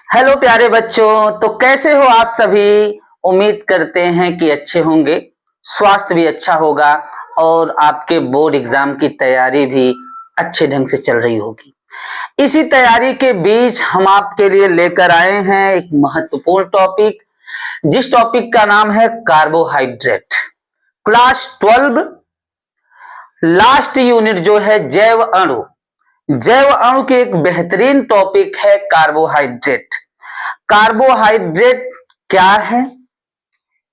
Hello प्यारे बच्चों, तो कैसे हो आप सभी। उम्मीद करते हैं कि अच्छे होंगे, स्वास्थ्य भी अच्छा होगा और आपके बोर्ड एग्जाम की तैयारी भी अच्छे ढंग से चल रही होगी। इसी तैयारी के बीच हम आपके लिए लेकर आए हैं एक महत्वपूर्ण टॉपिक, जिस टॉपिक का नाम है कार्बोहाइड्रेट। क्लास 12 लास्ट यूनिट जो है जैव अणु, जैव अणु के एक बेहतरीन टॉपिक है कार्बोहाइड्रेट। कार्बोहाइड्रेट क्या है,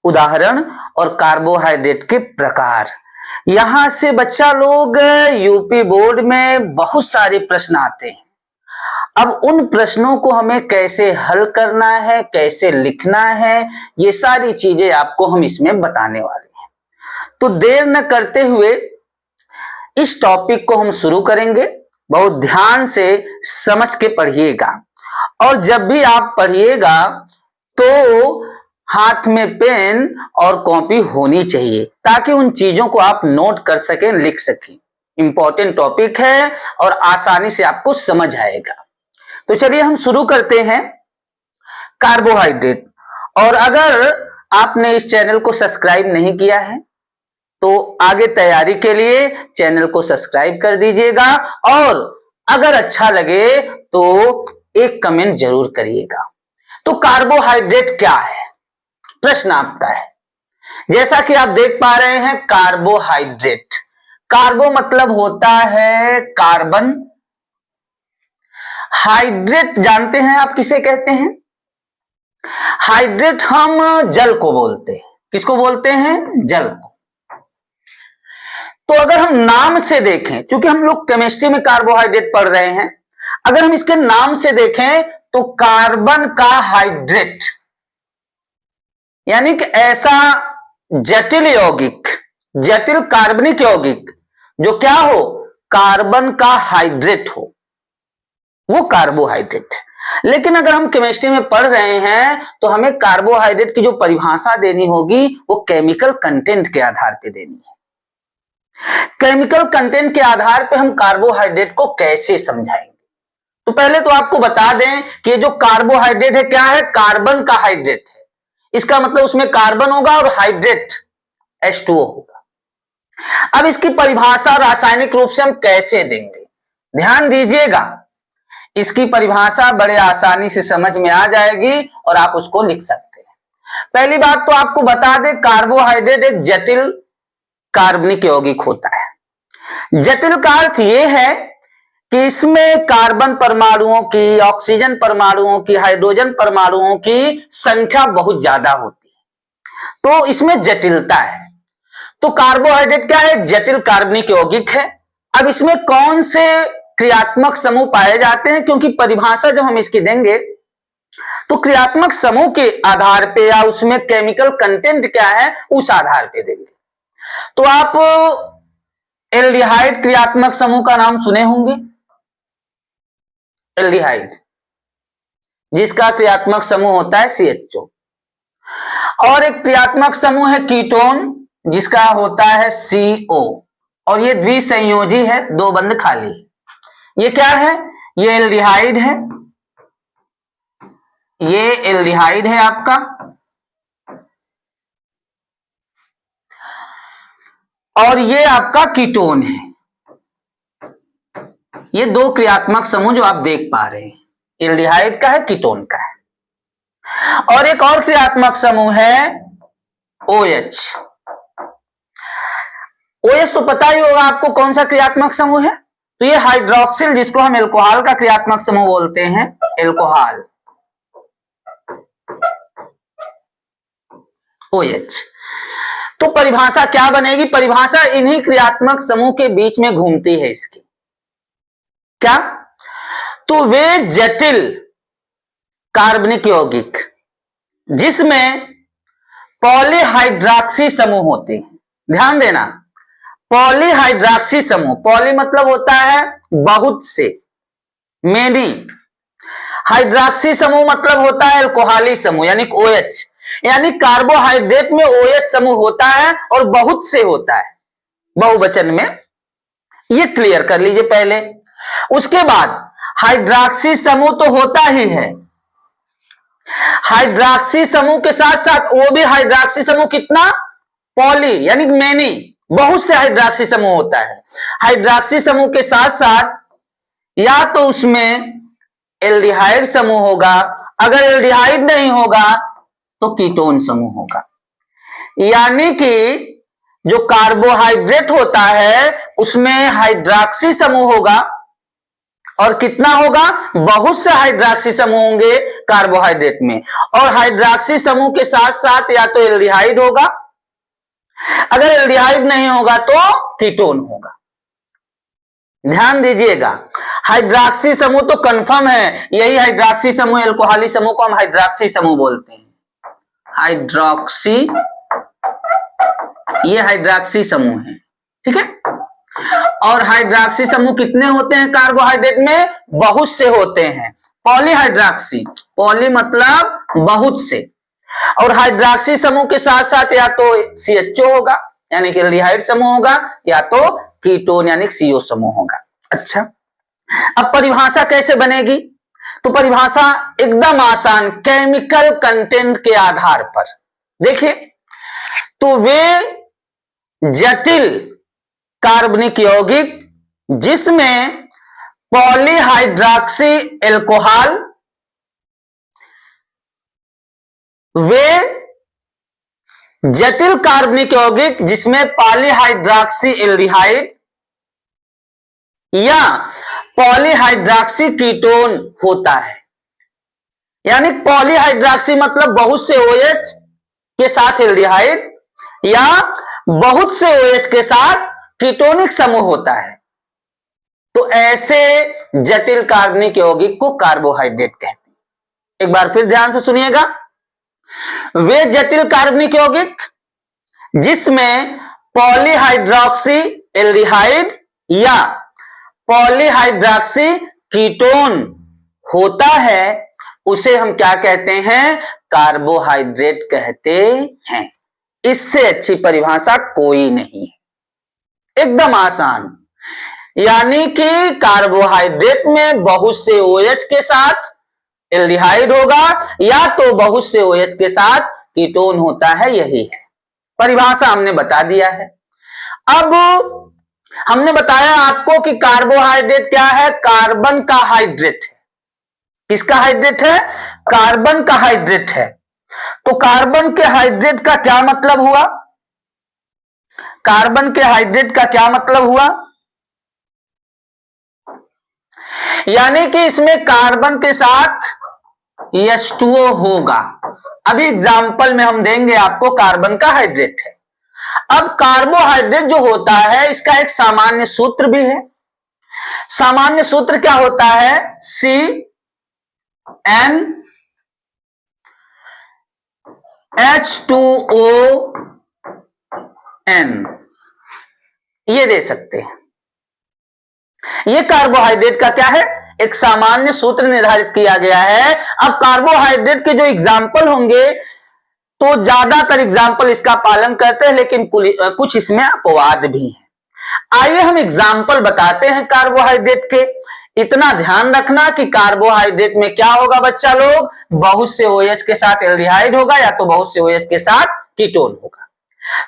उदाहरण और कार्बोहाइड्रेट के प्रकार। यहां से बच्चा लोग यूपी बोर्ड में बहुत सारे प्रश्न आते हैं। अब उन प्रश्नों को हमें कैसे हल करना है, कैसे लिखना है, ये सारी चीजें आपको हम इसमें बताने वाले हैं। तो देर न करते हुए इस टॉपिक को हम शुरू करेंगे। बहुत ध्यान से समझ के पढ़िएगा और जब भी आप पढ़िएगा तो हाथ में पेन और कॉपी होनी चाहिए ताकि उन चीजों को आप नोट कर सकें, लिख सकें। इंपॉर्टेंट टॉपिक है और आसानी से आपको समझ आएगा। तो चलिए हम शुरू करते हैं कार्बोहाइड्रेट। और अगर आपने इस चैनल को सब्सक्राइब नहीं किया है तो आगे तैयारी के लिए चैनल को सब्सक्राइब कर दीजिएगा और अगर अच्छा लगे तो एक कमेंट जरूर करिएगा। तो कार्बोहाइड्रेट क्या है, प्रश्न आपका है। जैसा कि आप देख पा रहे हैं कार्बोहाइड्रेट, कार्बो मतलब होता है कार्बन, हाइड्रेट जानते हैं आप किसे कहते हैं। हाइड्रेट हम जल को बोलते हैं। किसको बोलते हैं? जल को। तो अगर हम नाम से देखें, चूंकि हम लोग केमिस्ट्री में कार्बोहाइड्रेट पढ़ रहे हैं, अगर हम इसके नाम से देखें तो कार्बन का हाइड्रेट, यानी कि ऐसा जटिल यौगिक, जटिल कार्बनिक यौगिक जो क्या हो, कार्बन का हाइड्रेट हो, वो कार्बोहाइड्रेट है। लेकिन अगर हम केमिस्ट्री में पढ़ रहे हैं तो हमें कार्बोहाइड्रेट की जो परिभाषा देनी होगी वो केमिकल कंटेंट के आधार पे देनी है। केमिकल कंटेंट के आधार पे हम कार्बोहाइड्रेट को कैसे समझाएंगे। तो पहले तो आपको बता दें कि ये जो कार्बोहाइड्रेट है क्या है, कार्बन का हाइड्रेट है। इसका मतलब उसमें कार्बन होगा और हाइड्रेट H2O होगा। अब इसकी परिभाषा रासायनिक रूप से हम कैसे देंगे, ध्यान दीजिएगा। इसकी परिभाषा बड़े आसानी से समझ में आ जाएगी और आप उसको लिख सकते हैं। पहली बात तो आपको बता दें, कार्बोहाइड्रेट एक जटिल कार्बनिक यौगिक होता है। जटिल का अर्थ यह है कि इसमें कार्बन परमाणुओं की, ऑक्सीजन परमाणुओं की, हाइड्रोजन परमाणुओं की संख्या बहुत ज्यादा होती है, तो इसमें जटिलता है। तो कार्बोहाइड्रेट क्या है? जटिल कार्बनिक यौगिक है। अब इसमें कौन से क्रियात्मक समूह पाए जाते हैं, क्योंकि परिभाषा जब हम इसकी देंगे तो क्रियात्मक समूह के आधार पे या उसमें केमिकल कंटेंट क्या है उस आधार पे देंगे। तो आप एल्डिहाइड क्रियात्मक समूह का नाम सुने होंगे, एल्डिहाइड, जिसका क्रियात्मक समूह होता है CHO। और एक क्रियात्मक समूह है कीटोन, जिसका होता है CO, और ये द्विसंयोजी है, दो बंद खाली। ये क्या है? ये एल्डिहाइड है, ये एल्डिहाइड है आपका, और ये आपका कीटोन है। ये दो क्रियात्मक समूह जो आप देख पा रहे हैं, एल्डिहाइड का है, कीटोन का है। और एक और क्रियात्मक समूह है OH। OH तो पता ही होगा आपको कौन सा क्रियात्मक समूह है। तो ये हाइड्रोक्सिल, जिसको हम एल्कोहल का क्रियात्मक समूह बोलते हैं, एल्कोहल, OH। तो परिभाषा क्या बनेगी? परिभाषा इन्हीं क्रियात्मक समूह के बीच में घूमती है इसकी। क्या? तो वे जटिल कार्बनिक यौगिक जिसमें पॉलीहाइड्रॉक्सी समूह होते हैं, ध्यान देना, पॉलीहाइड्रॉक्सी समूह, पॉली मतलब होता है बहुत से, मेनी। हाइड्रॉक्सी समूह मतलब होता है अल्कोहली समूह, यानी OH। यानी कार्बोहाइड्रेट में OH समूह होता है और बहुत से होता है, बहुवचन में। ये क्लियर कर लीजिए पहले। उसके बाद हाइड्रॉक्सी समूह तो होता ही है, हाइड्रॉक्सी समूह के साथ साथ वो भी हाइड्रॉक्सी समूह कितना, पॉली यानी मेनी, बहुत से हाइड्रॉक्सी समूह होता है। हाइड्रॉक्सी समूह के साथ साथ या तो उसमें एल्डिहाइड समूह होगा, अगर एल्डिहाइड नहीं होगा तो कीटोन समूह होगा। यानी कि जो कार्बोहाइड्रेट होता है उसमें हाइड्रॉक्सी समूह होगा, और कितना होगा, बहुत से हाइड्रॉक्सी समूह होंगे कार्बोहाइड्रेट में, और हाइड्रॉक्सी समूह के साथ साथ या तो एल्डिहाइड होगा, अगर एल्डिहाइड नहीं होगा तो कीटोन होगा। ध्यान दीजिएगा, हाइड्रॉक्सी समूह तो कंफर्म है, यही हाइड्रॉक्सी समूह, एल्कोहली समूह को हम हाइड्रॉक्सी समूह बोलते हैं। हाइड्रॉक्सी, ये हाइड्रॉक्सी समूह है, ठीक है। और हाइड्रॉक्सी समूह कितने होते हैं कार्बोहाइड्रेट में, बहुत से होते हैं। पॉलीहाइड्रॉक्सी, पॉली मतलब बहुत से, और हाइड्रॉक्सी समूह के साथ साथ या तो CHO होगा यानी कि एल्डिहाइड समूह होगा, या तो कीटोन यानी CO समूह होगा। अच्छा, अब परिभाषा कैसे बनेगी, तो परिभाषा एकदम आसान, केमिकल कंटेंट के आधार पर। देखिए, तो वे जटिल कार्बनिक यौगिक जिसमें पॉलीहाइड्रॉक्सी एल्कोहल, वे जटिल कार्बनिक यौगिक जिसमें पॉलीहाइड्रॉक्सी एल्डिहाइड या पॉलीहाइड्रॉक्सी कीटोन होता है। यानी पॉलीहाइड्रॉक्सी मतलब बहुत से OH के साथ एल्डिहाइड या बहुत से OH के साथ कीटोनिक समूह होता है। तो ऐसे जटिल कार्बनिक यौगिक को कार्बोहाइड्रेट कहते हैं। एक बार फिर ध्यान से सुनिएगा, वे जटिल कार्बनिक यौगिक जिसमें पॉलीहाइड्रॉक्सी एल्डिहाइड या पॉलीहाइड्रॉक्सी कीटोन होता है, उसे हम क्या कहते हैं, कार्बोहाइड्रेट कहते हैं। इससे अच्छी परिभाषा कोई नहीं है, एकदम आसान। यानी कि कार्बोहाइड्रेट में बहुत से OH के साथ एल्डिहाइड होगा या तो बहुत से OH के साथ कीटोन होता है, यही है परिभाषा, हमने बता दिया है। अब हमने बताया आपको कि कार्बोहाइड्रेट क्या है, कार्बन का हाइड्रेट है। किसका हाइड्रेट है, कार्बन का हाइड्रेट है। तो कार्बन के हाइड्रेट का क्या मतलब हुआ, कार्बन के हाइड्रेट का क्या मतलब हुआ, यानी कि इसमें कार्बन के साथ H2O होगा। अभी एग्जाम्पल में हम देंगे आपको, कार्बन का हाइड्रेट है। अब कार्बोहाइड्रेट जो होता है इसका एक सामान्य सूत्र भी है। सामान्य सूत्र क्या होता है, CnH2ON, ये दे सकते हैं। ये कार्बोहाइड्रेट का क्या है, एक सामान्य सूत्र निर्धारित किया गया है। अब कार्बोहाइड्रेट के जो एग्जाम्पल होंगे तो ज्यादातर एग्जाम्पल इसका पालन करते हैं, लेकिन कुछ इसमें अपवाद भी हैं। आइए हम एग्जाम्पल बताते हैं कार्बोहाइड्रेट के। इतना ध्यान रखना कि कार्बोहाइड्रेट में क्या होगा बच्चा लोग, बहुत से OH के साथ एल्डिहाइड होगा या तो बहुत से OH के साथ कीटोन होगा।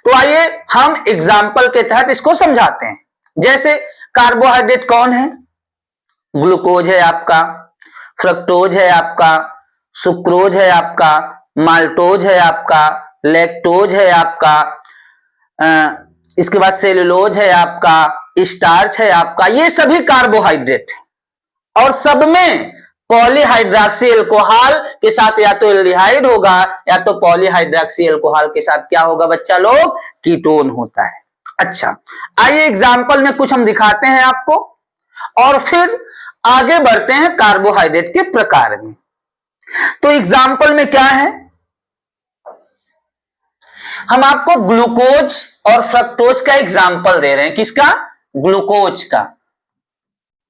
तो आइए हम एग्जाम्पल के तहत इसको समझाते हैं। जैसे कार्बोहाइड्रेट कौन है, ग्लूकोज है आपका, फ्रक्टोज है आपका, सुक्रोज है आपका, माल्टोज है आपका, लैक्टोज है आपका, इसके बाद सेलुलोज है आपका, स्टार्च है आपका, ये सभी कार्बोहाइड्रेट है। और सब में पॉलीहाइड्रॉक्सी एल्कोहल के साथ या तो एल्डिहाइड होगा या तो पॉलीहाइड्रॉक्सी एल्कोहल के साथ क्या होगा बच्चा लोग, कीटोन होता है। अच्छा, आइए एग्जाम्पल में कुछ हम दिखाते हैं आपको और फिर आगे बढ़ते हैं कार्बोहाइड्रेट के प्रकार में। तो एग्जाम्पल में क्या है, हम आपको ग्लूकोज और फ्रक्टोज का एग्जाम्पल दे रहे हैं। किसका, ग्लूकोज का,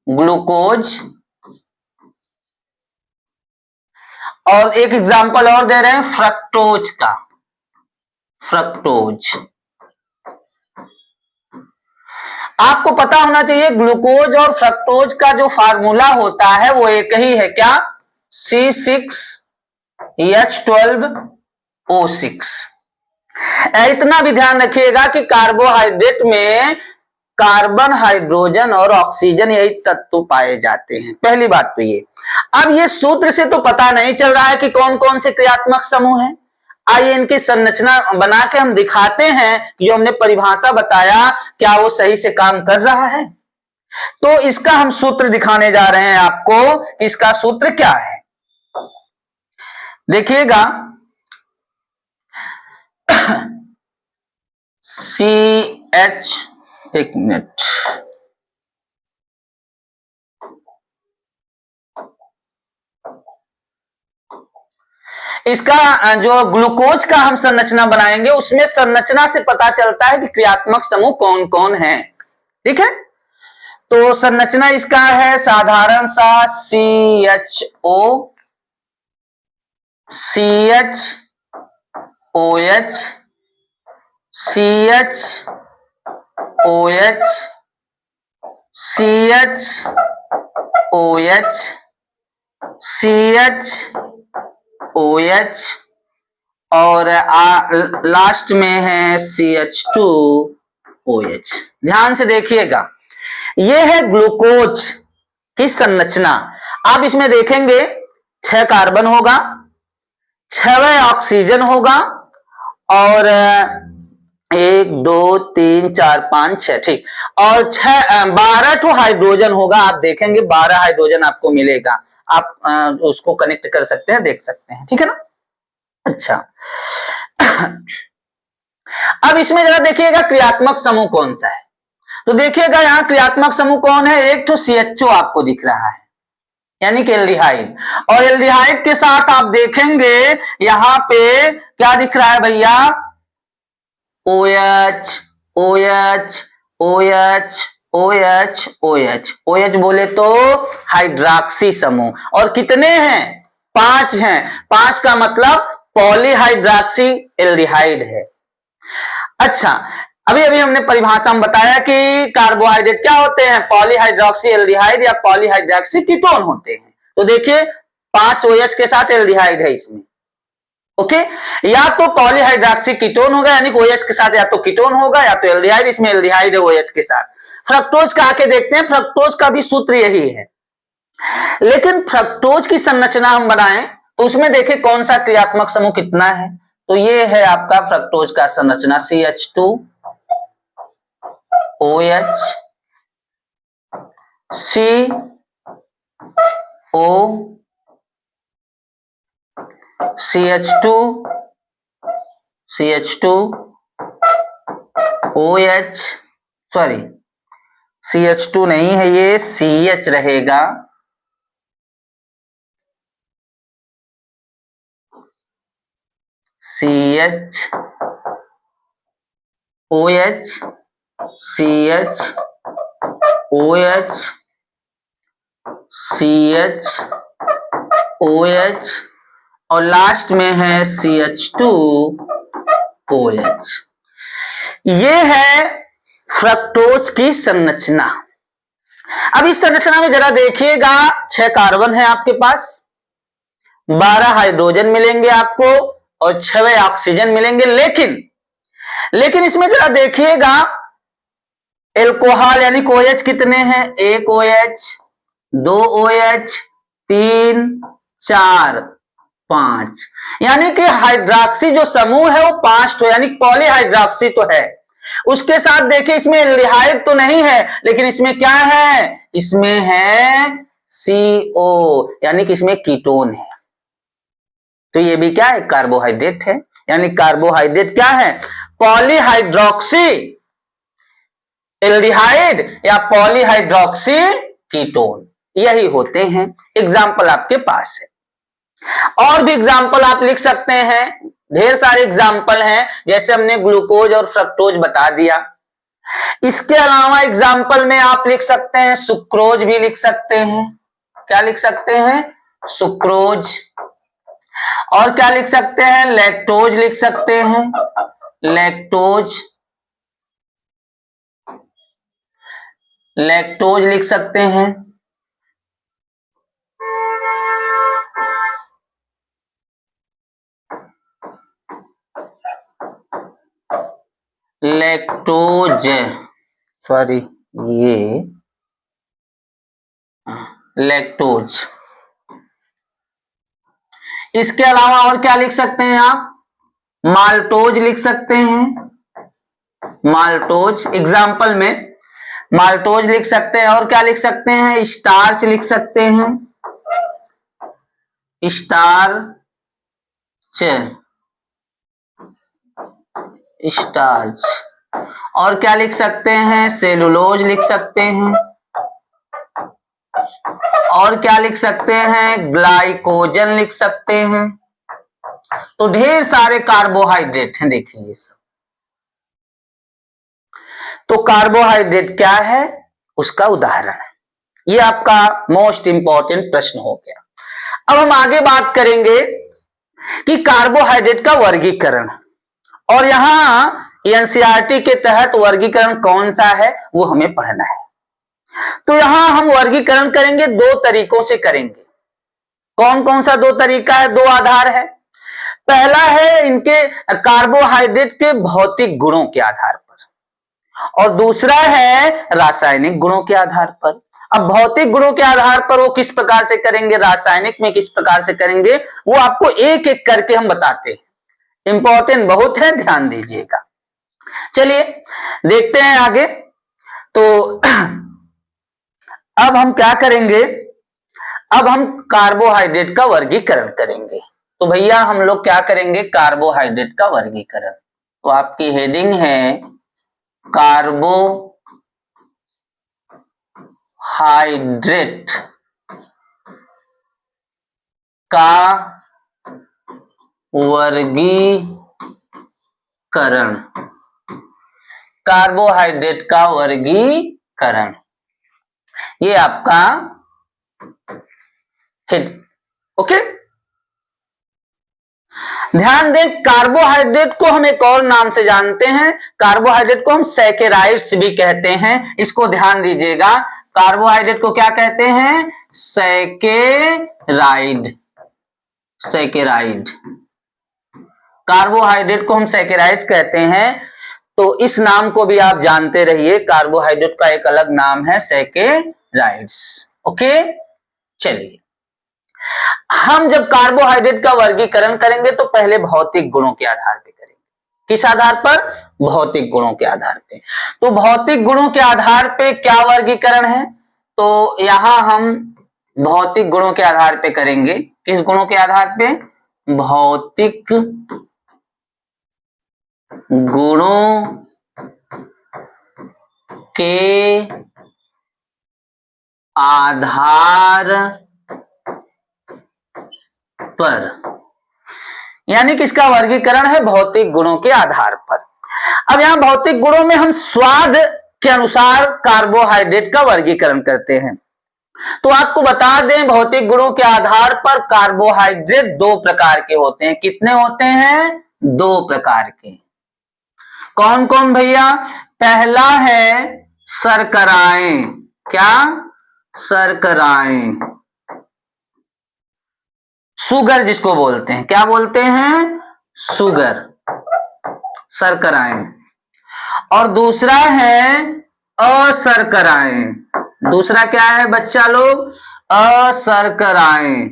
ग्लूकोज, और एक एग्जाम्पल और दे रहे हैं फ्रक्टोज का, फ्रक्टोज। आपको पता होना चाहिए ग्लूकोज और फ्रक्टोज का जो फार्मूला होता है वो एक ही है, क्या, C6H12 H12O6। इतना भी ध्यान रखिएगा कि कार्बोहाइड्रेट में कार्बन, हाइड्रोजन और ऑक्सीजन यही तत्व पाए जाते हैं। पहली बात तो ये। अब ये सूत्र से तो पता नहीं चल रहा है कि कौन कौन से क्रियात्मक समूह हैं। आइए इनकी संरचना बना के हम दिखाते हैं कि जो हमने परिभाषा बताया क्या वो सही से काम कर रहा है। तो इसका हम सूत्र दिखाने जा रहे हैं आपको कि इसका सूत्र क्या है। देखिएगा, CH, एक मिनट, इसका जो ग्लूकोज का हम संरचना बनाएंगे उसमें संरचना से पता चलता है कि क्रियात्मक समूह कौन कौन है। ठीक है, तो संरचना इसका है साधारण सा CHO, CHOH, CHOH, CHOH, CHOH और लास्ट में है CH2OH। ध्यान से देखिएगा, ये है ग्लूकोज की संरचना। आप इसमें देखेंगे 6 कार्बन होगा, 6 ऑक्सीजन होगा और 1 2 3 4 5 6, ठीक, और 12 हाइड्रोजन होगा। आप देखेंगे 12 हाइड्रोजन आपको मिलेगा। आप उसको कनेक्ट कर सकते हैं, देख सकते हैं, ठीक है ना। अच्छा, अब इसमें जरा देखिएगा क्रियात्मक समूह कौन सा है। तो देखिएगा यहां क्रियात्मक समूह कौन है। एक तो CHO आपको दिख रहा है, यानी कि एल्डिहाइड, और एल्डिहाइड के साथ आप देखेंगे यहां पे क्या दिख रहा है भैया, OH, OH, OH, OH, OH। OH बोले तो हाइड्रॉक्सी समूह, और कितने हैं, 5 हैं। 5 का मतलब पॉलीहाइड्रॉक्सी एल्डिहाइड है। अच्छा, अभी अभी हमने परिभाषा में बताया कि कार्बोहाइड्रेट क्या होते हैं, पॉलीहाइड्रॉक्सी एल्डिहाइड या पॉलीहाइड्रॉक्सी कीटोन होते हैं। तो देखिए 5 OH के साथ एल्डिहाइड है इसमें, ओके। या तो पॉलीहाइड्रॉक्सी कीटोन होगा, यानी कि OH के साथ या तो कीटोन होगा या तो एल्डिहाइड, इसमें एल्डिहाइड है OH के साथ। फ्रक्टोज का आके देखते हैं, फ्रक्टोज का भी सूत्र यही है, लेकिन फ्रक्टोज की संरचना हम बनाएं तो उसमें देखें कौन सा क्रियात्मक समूह कितना है। तो ये है आपका फ्रक्टोज का संरचना, CH2OH, CH2OH, सॉरी CH2 नहीं है, ये CH रहेगा, CHOH, CHOH, CHOH और लास्ट में है CH2OH। ये है फ्रक्टोज की संरचना। अब इस संरचना में जरा देखिएगा, 6 कार्बन है आपके पास, 12 हाइड्रोजन मिलेंगे आपको और 6 ऑक्सीजन मिलेंगे। लेकिन इसमें जरा देखिएगा एल्कोहल यानी OH कितने हैं, 1 OH, 2 OH, 3 4 5, यानी कि हाइड्रॉक्सी जो समूह है वो 5 तो, यानी पॉलीहाइड्रॉक्सी तो है। उसके साथ देखिए इसमें एल्डिहाइड तो नहीं है, लेकिन इसमें क्या है, इसमें है CO, यानी कि इसमें कीटोन है। तो ये भी क्या है, कार्बोहाइड्रेट है। यानी कार्बोहाइड्रेट क्या है, पॉलीहाइड्रॉक्सी एल्डिहाइड या पॉलीहाइड्रॉक्सी कीटोन, यही होते हैं। एग्जाम्पल आपके पास है, और भी एग्जाम्पल आप लिख सकते हैं, ढेर सारे एग्जाम्पल हैं, जैसे हमने ग्लूकोज और फ्रक्टोज बता दिया। इसके अलावा एग्जाम्पल में आप लिख सकते हैं सुक्रोज भी लिख सकते हैं। क्या लिख सकते हैं, सुक्रोज। और क्या लिख सकते हैं, लैक्टोज लिख सकते हैं, लैक्टोज, लैक्टोज लिख सकते हैं। लैक्टोज, सॉरी ये लैक्टोज। इसके अलावा और क्या लिख सकते हैं आप? माल्टोज लिख सकते हैं, माल्टोज एग्जाम्पल में माल्टोज लिख सकते हैं। और क्या लिख सकते हैं? स्टार्च लिख सकते हैं, स्टार्च, स्टार्च। और क्या लिख सकते हैं? सेलुलोज लिख सकते हैं। और क्या लिख सकते हैं? ग्लाइकोजन लिख सकते हैं। तो ढेर सारे कार्बोहाइड्रेट हैं, देखिए ये सब। तो कार्बोहाइड्रेट क्या है, उसका उदाहरण है। ये आपका मोस्ट इंपॉर्टेंट प्रश्न हो गया। अब हम आगे बात करेंगे कि कार्बोहाइड्रेट का वर्गीकरण, और यहां एनसीईआरटी के तहत वर्गीकरण कौन सा है वो हमें पढ़ना है। तो यहां हम वर्गीकरण करेंगे दो तरीकों से करेंगे। कौन कौन सा दो तरीका है? दो आधार है। पहला है इनके कार्बोहाइड्रेट के भौतिक गुणों के आधार पर, और दूसरा है रासायनिक गुणों के आधार पर। अब भौतिक गुणों के आधार पर वो किस प्रकार से करेंगे, रासायनिक में किस प्रकार से करेंगे, वो आपको एक एक करके हम बताते हैं। इंपॉर्टेंट बहुत है, ध्यान दीजिएगा। चलिए देखते हैं आगे। तो अब हम क्या करेंगे, अब हम कार्बोहाइड्रेट का वर्गीकरण करेंगे। तो भैया हम लोग क्या करेंगे, कार्बोहाइड्रेट का वर्गीकरण। तो आपकी हेडिंग है कार्बोहाइड्रेट का वर्गीकरण, कार्बोहाइड्रेट का वर्गीकरण, ये आपका हेड। ओके, ध्यान दें, कार्बोहाइड्रेट को हम एक और नाम से जानते हैं। कार्बोहाइड्रेट को हम सैकेराइड्स भी कहते हैं, इसको ध्यान दीजिएगा। कार्बोहाइड्रेट को क्या कहते हैं? Saccharide, saccharide. कार्बोहाइड्रेट को हम सैकेराइड्स कहते हैं। तो इस नाम को भी आप जानते रहिए, कार्बोहाइड्रेट का एक अलग नाम है सैकेराइड्स। ओके, चलिए हम जब कार्बोहाइड्रेट का वर्गीकरण करेंगे तो पहले भौतिक गुणों के आधार पे करेंगे। किस आधार पर? भौतिक गुणों के आधार पे। तो भौतिक गुणों के आधार पे क्या वर्गीकरण है? तो यहां हम भौतिक गुणों के आधार पे करेंगे। किस गुणों के आधार पे? भौतिक गुणों के आधार पर, यानी कि इसका वर्गीकरण है भौतिक गुणों के आधार पर। अब यहां भौतिक गुणों में हम स्वाद के अनुसार कार्बोहाइड्रेट का वर्गीकरण करते हैं। तो आपको बता दें, भौतिक गुणों के आधार पर कार्बोहाइड्रेट दो प्रकार के होते हैं। कितने होते हैं? दो प्रकार के। कौन कौन भैया? पहला है शर्कराएं। क्या? शर्कराएं, शुगर जिसको बोलते हैं। क्या बोलते हैं? शुगर, शर्कराएं। और दूसरा है अशर्कराएं। दूसरा क्या है बच्चा लोग? अशर्कराएं।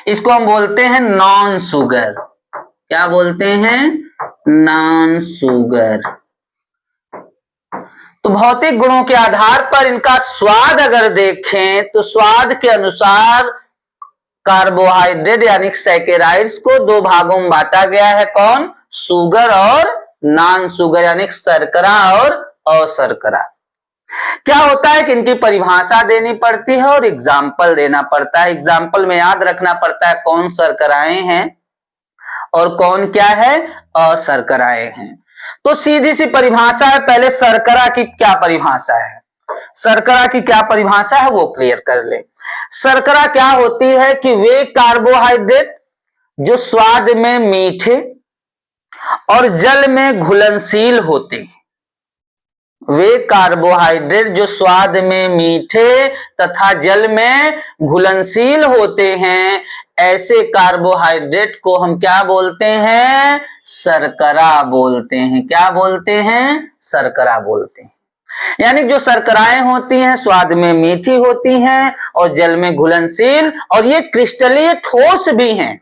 इसको हम बोलते हैं नॉन शुगर। क्या बोलते हैं? Non sugar. तो भौतिक गुणों के आधार पर इनका स्वाद अगर देखें तो स्वाद के अनुसार कार्बोहाइड्रेट यानी सैकेराइड्स को दो भागों में बांटा गया है। कौन? शुगर और नॉन शुगर, यानी शर्करा और अशर्करा। क्या होता है कि इनकी परिभाषा देनी पड़ती है और एग्जाम्पल देना पड़ता है। एग्जाम्पल में याद रखना पड़ता है कौन शर्कराएं हैं और कौन क्या है? अशर्कराएं हैं। तो सीधी सी परिभाषा है। पहले शर्करा की क्या परिभाषा है, शर्करा की क्या परिभाषा है वो क्लियर कर ले। शर्करा क्या होती है कि वे कार्बोहाइड्रेट जो स्वाद में मीठे और जल में घुलनशील होते हैं। वे कार्बोहाइड्रेट जो स्वाद में मीठे तथा जल में घुलनशील होते हैं, ऐसे कार्बोहाइड्रेट को हम क्या बोलते हैं? शर्करा बोलते हैं। क्या बोलते हैं? शर्करा बोलते हैं। यानी जो शर्कराएं होती हैं स्वाद में मीठी होती हैं और जल में घुलनशील, और ये क्रिस्टलीय ठोस भी हैं।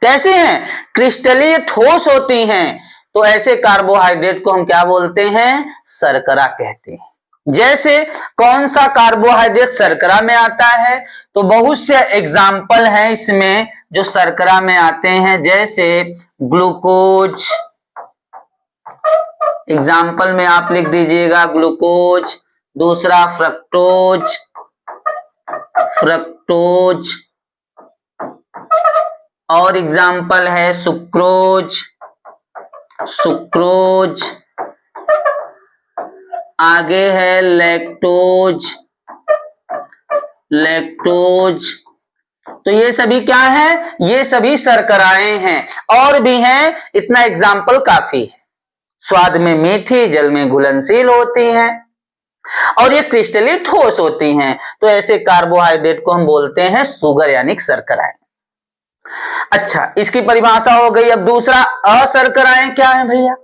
कैसे हैं? क्रिस्टलीय ठोस होती हैं। तो ऐसे कार्बोहाइड्रेट को हम क्या बोलते हैं? शर्करा कहते हैं। जैसे कौन सा कार्बोहाइड्रेट शर्करा में आता है? तो बहुत से एग्जाम्पल हैं इसमें जो शर्करा में आते हैं, जैसे ग्लूकोज। एग्जाम्पल में आप लिख दीजिएगा ग्लूकोज। दूसरा फ्रक्टोज, फ्रक्टोज। और एग्जाम्पल है सुक्रोज, सुक्रोज। आगे है लैक्टोज, लैक्टोज। तो ये सभी क्या है? ये सभी शर्कराएं हैं। और भी हैं, इतना एग्जाम्पल काफी है। स्वाद में मीठी, जल में घुलनशील होती हैं और ये क्रिस्टलीय ठोस होती हैं। तो ऐसे कार्बोहाइड्रेट को हम बोलते हैं शुगर यानी शर्कराएं। अच्छा, इसकी परिभाषा हो गई। अब दूसरा अशर्कराएं क्या है भैया?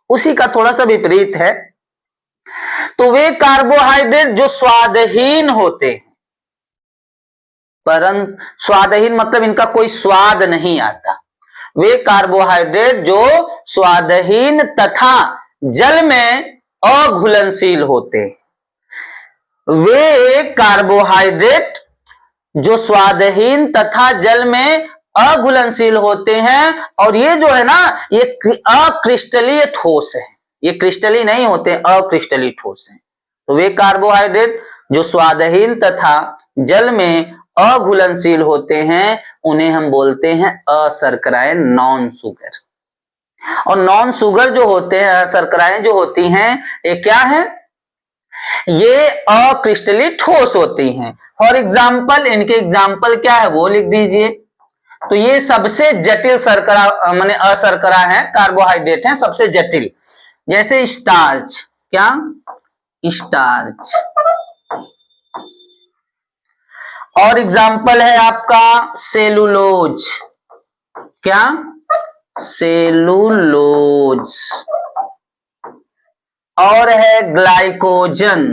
उसी का थोड़ा सा विपरीत है। तो वे कार्बोहाइड्रेट जो स्वादहीन होते हैं, परंतु स्वादहीन मतलब इनका कोई स्वाद नहीं आता। वे कार्बोहाइड्रेट जो स्वादहीन तथा जल में अघुलनशील होते हैं। वे कार्बोहाइड्रेट जो स्वादहीन तथा जल में अघुलनशील होते हैं, और ये जो है ना, ये अक्रिस्टलीय ठोस है। ये क्रिस्टलीय नहीं होते, अक्रिस्टलीय ठोस है। तो वे कार्बोहाइड्रेट जो स्वादहीन तथा जल में अघुलनशील होते हैं, उन्हें हम बोलते हैं अशर्कराएं, नॉन शुगर। और नॉन शुगर जो होते हैं, अशर्कराएं जो होती हैं, ये क्या है? ये अक्रिस्टलीय ठोस होती हैं। फॉर एग्जाम्पल, इनके एग्जाम्पल क्या है वो लिख दीजिए। तो ये सबसे जटिल शर्करा माने अशर्करा है, कार्बोहाइड्रेट है सबसे जटिल। जैसे स्टार्च, क्या? स्टार्च। और एग्जाम्पल है आपका सेलुलोज। क्या? सेलुलोज। और है ग्लाइकोजन,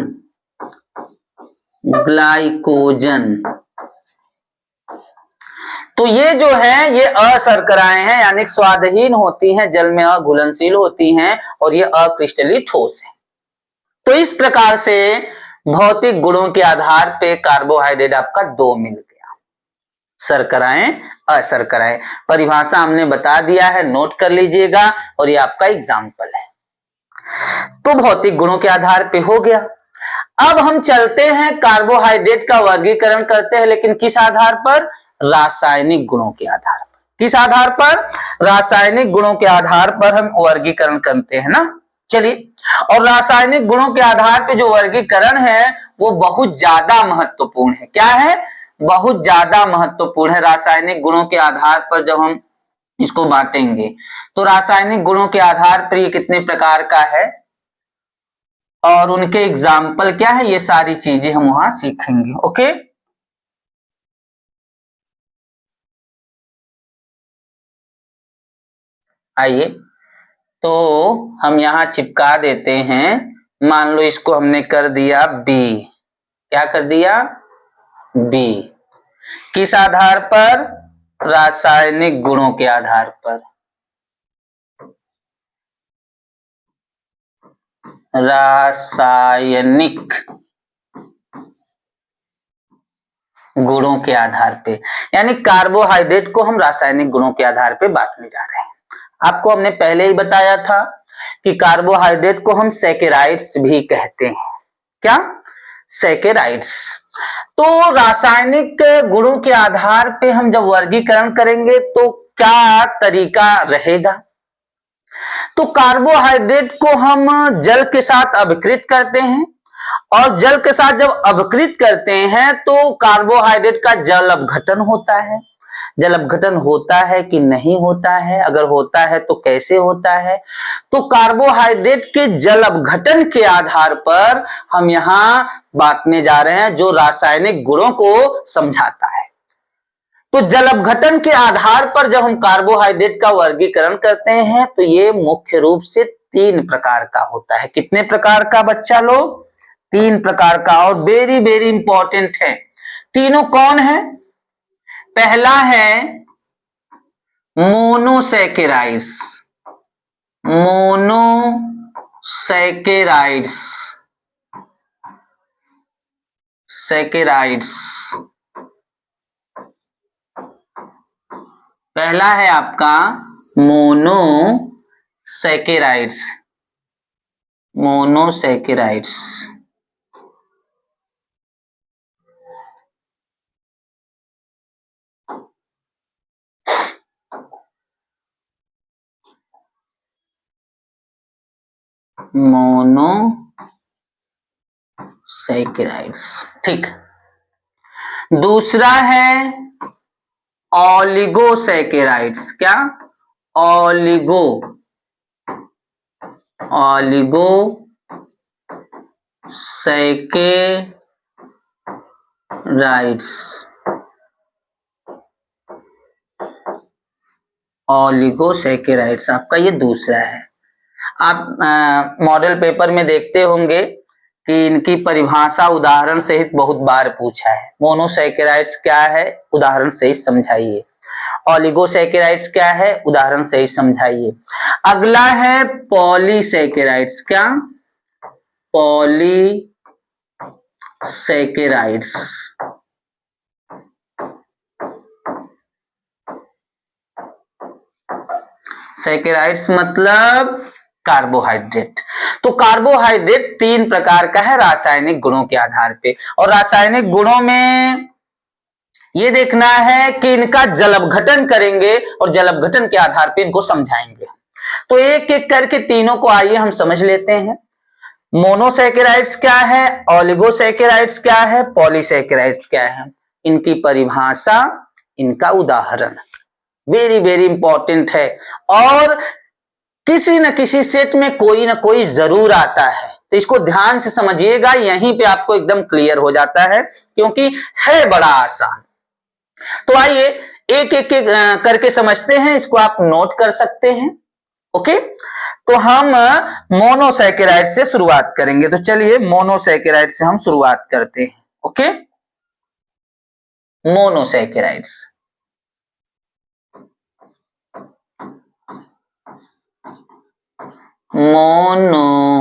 ग्लाइकोजन। तो ये जो है ये अशर्कराएं हैं, यानी स्वादहीन होती हैं, जल में अघुलनशील होती हैं और ये अक्रिस्टलीय ठोस है। तो इस प्रकार से भौतिक गुणों के आधार पे कार्बोहाइड्रेट आपका दो मिल गया, शर्कराएं, अशर्कराएं। परिभाषा हमने बता दिया है, नोट कर लीजिएगा, और ये आपका एग्जाम्पल है। तो भौतिक गुणों के आधार पे हो गया। अब हम चलते हैं कार्बोहाइड्रेट का वर्गीकरण करते हैं, लेकिन किस आधार पर? रासायनिक गुणों के आधार पर। किस आधार पर? रासायनिक गुणों के आधार पर हम वर्गीकरण करते हैं ना। चलिए, और रासायनिक गुणों के आधार पे जो वर्गीकरण है वो बहुत ज्यादा महत्वपूर्ण है। क्या है? बहुत ज्यादा महत्वपूर्ण है। रासायनिक गुणों के आधार पर जब हम इसको बांटेंगे, तो रासायनिक गुणों के आधार पर ये कितने प्रकार का है और उनके एग्जाम्पल क्या है, ये सारी चीजें हम वहां सीखेंगे। ओके, आइए तो हम यहां चिपका देते हैं। मान लो इसको हमने कर दिया बी। क्या कर दिया? बी। किस आधार पर? रासायनिक गुणों के आधार पर। रासायनिक गुणों के आधार पे, यानी कार्बोहाइड्रेट को हम रासायनिक गुणों के आधार पे बांटने जा रहे हैं। आपको हमने पहले ही बताया था कि कार्बोहाइड्रेट को हम सैकेराइड्स भी कहते हैं। क्या? सैकेराइड्स। तो रासायनिक गुणों के आधार पे हम जब वर्गीकरण करेंगे तो क्या तरीका रहेगा? तो कार्बोहाइड्रेट को हम जल के साथ अभिकृत करते हैं, और जल के साथ जब अभिकृत करते हैं तो कार्बोहाइड्रेट का जल अपघटन होता है। जल अपघटन होता है कि नहीं होता है? अगर होता है तो कैसे होता है? तो कार्बोहाइड्रेट के जल अपघटन के आधार पर हम यहां बांटने जा रहे हैं, जो रासायनिक गुणों को समझाता है। तो जल अपघटन के आधार पर जब हम कार्बोहाइड्रेट का वर्गीकरण करते हैं तो ये मुख्य रूप से 3 प्रकार का होता है। कितने प्रकार का बच्चा लोग? 3 प्रकार का, और वेरी वेरी इंपॉर्टेंट है। तीनों कौन है? पहला है मोनोसैकेराइड्स, मोनोसैकेराइड्स, सैकेराइड्स। पहला है आपका मोनोसैकेराइड्स, मोनोसैकेराइड्स। मोनोसैकेराइड्स, ठीक। दूसरा है ऑलिगोसैकेराइड्स। क्या? ऑलिगोसैकेराइड्स, ऑलिगोसैकेराइड्स आपका ये दूसरा है। आप मॉडल पेपर में देखते होंगे कि इनकी परिभाषा उदाहरण सहित बहुत बार पूछा है। मोनोसैकेराइड्स क्या है? उदाहरण सहित समझाइए। ऑलिगोसैकेराइड्स क्या है? उदाहरण सहित समझाइए। अगला है पॉलीसैकेराइड्स। क्या? पॉलीसैकेराइड्स, सैकेराइड्स मतलब कार्बोहाइड्रेट। तो कार्बोहाइड्रेट 3 प्रकार का है रासायनिक गुणों के आधार पे, और रासायनिक गुणों में ये देखना है कि इनका जल अपघटन करेंगे और जल अपघटन के आधार पे इनको समझाएंगे। तो एक एक करके तीनों को आइए हम समझ लेते हैं। मोनोसैकेराइड्स क्या है, ऑलिगोसैकेराइड्स क्या है, पॉलीसैकेराइड्स क्या है, इनकी परिभाषा, इनका उदाहरण। वेरी वेरी इंपॉर्टेंट है, और किसी न किसी सेट में कोई ना कोई जरूर आता है, तो इसको ध्यान से समझिएगा। यहीं पे आपको एकदम क्लियर हो जाता है, क्योंकि है बड़ा आसान। तो आइए एक एक करके समझते हैं। इसको आप नोट कर सकते हैं। ओके, तो हम मोनोसैकेराइड से शुरुआत करेंगे। तो चलिए मोनोसैकेराइड से हम शुरुआत करते हैं। Okay, monosaccharides. मोनोसैकेराइड्स,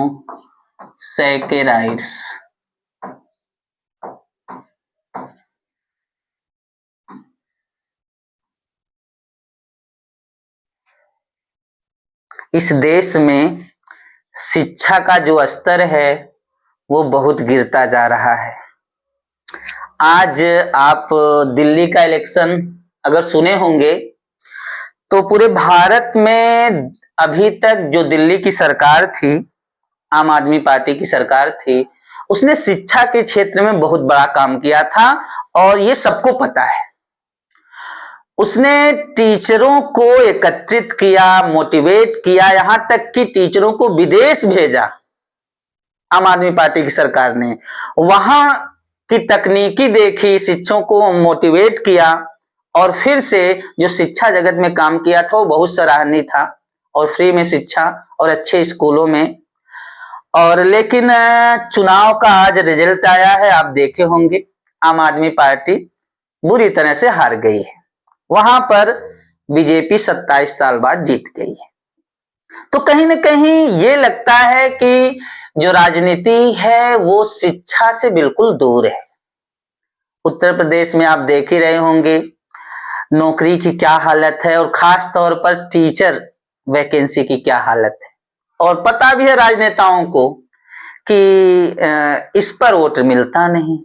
इस देश में शिक्षा का जो स्तर है वो बहुत गिरता जा रहा है। आज आप दिल्ली का इलेक्शन अगर सुने होंगे तो पूरे भारत में अभी तक जो दिल्ली की सरकार थी, आम आदमी पार्टी की सरकार थी, उसने शिक्षा के क्षेत्र में बहुत बड़ा काम किया था, और ये सबको पता है। उसने टीचरों को एकत्रित किया, मोटिवेट किया, यहां तक कि टीचरों को विदेश भेजा। आम आदमी पार्टी की सरकार ने वहां की तकनीकी देखी, शिक्षकों को मोटिवेट किया, और फिर से जो शिक्षा जगत में काम किया था वो बहुत सराहनीय था, और फ्री में शिक्षा और अच्छे स्कूलों में। और लेकिन चुनाव का आज रिजल्ट आया है, आप देखे होंगे, आम आदमी पार्टी बुरी तरह से हार गई है। वहां पर बीजेपी 27 साल बाद जीत गई है। तो कहीं ना कहीं ये लगता है कि जो राजनीति है वो शिक्षा से बिल्कुल दूर है। उत्तर प्रदेश में आप देख ही रहे होंगे नौकरी की क्या हालत है, और खास तौर पर टीचर वैकेंसी की क्या हालत है। और पता भी है राजनेताओं को कि इस पर वोट मिलता नहीं,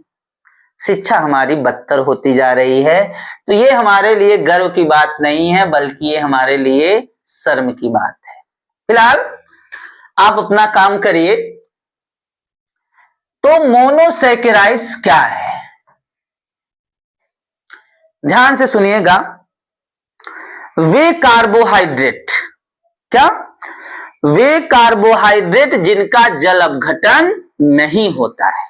शिक्षा हमारी बदतर होती जा रही है। तो ये हमारे लिए गर्व की बात नहीं है, बल्कि ये हमारे लिए शर्म की बात है। फिलहाल आप अपना काम करिए। तो मोनोसैकेराइड्स क्या है, ध्यान से सुनिएगा। वे कार्बोहाइड्रेट, क्या? वे कार्बोहाइड्रेट जिनका जल अपघटन नहीं होता है।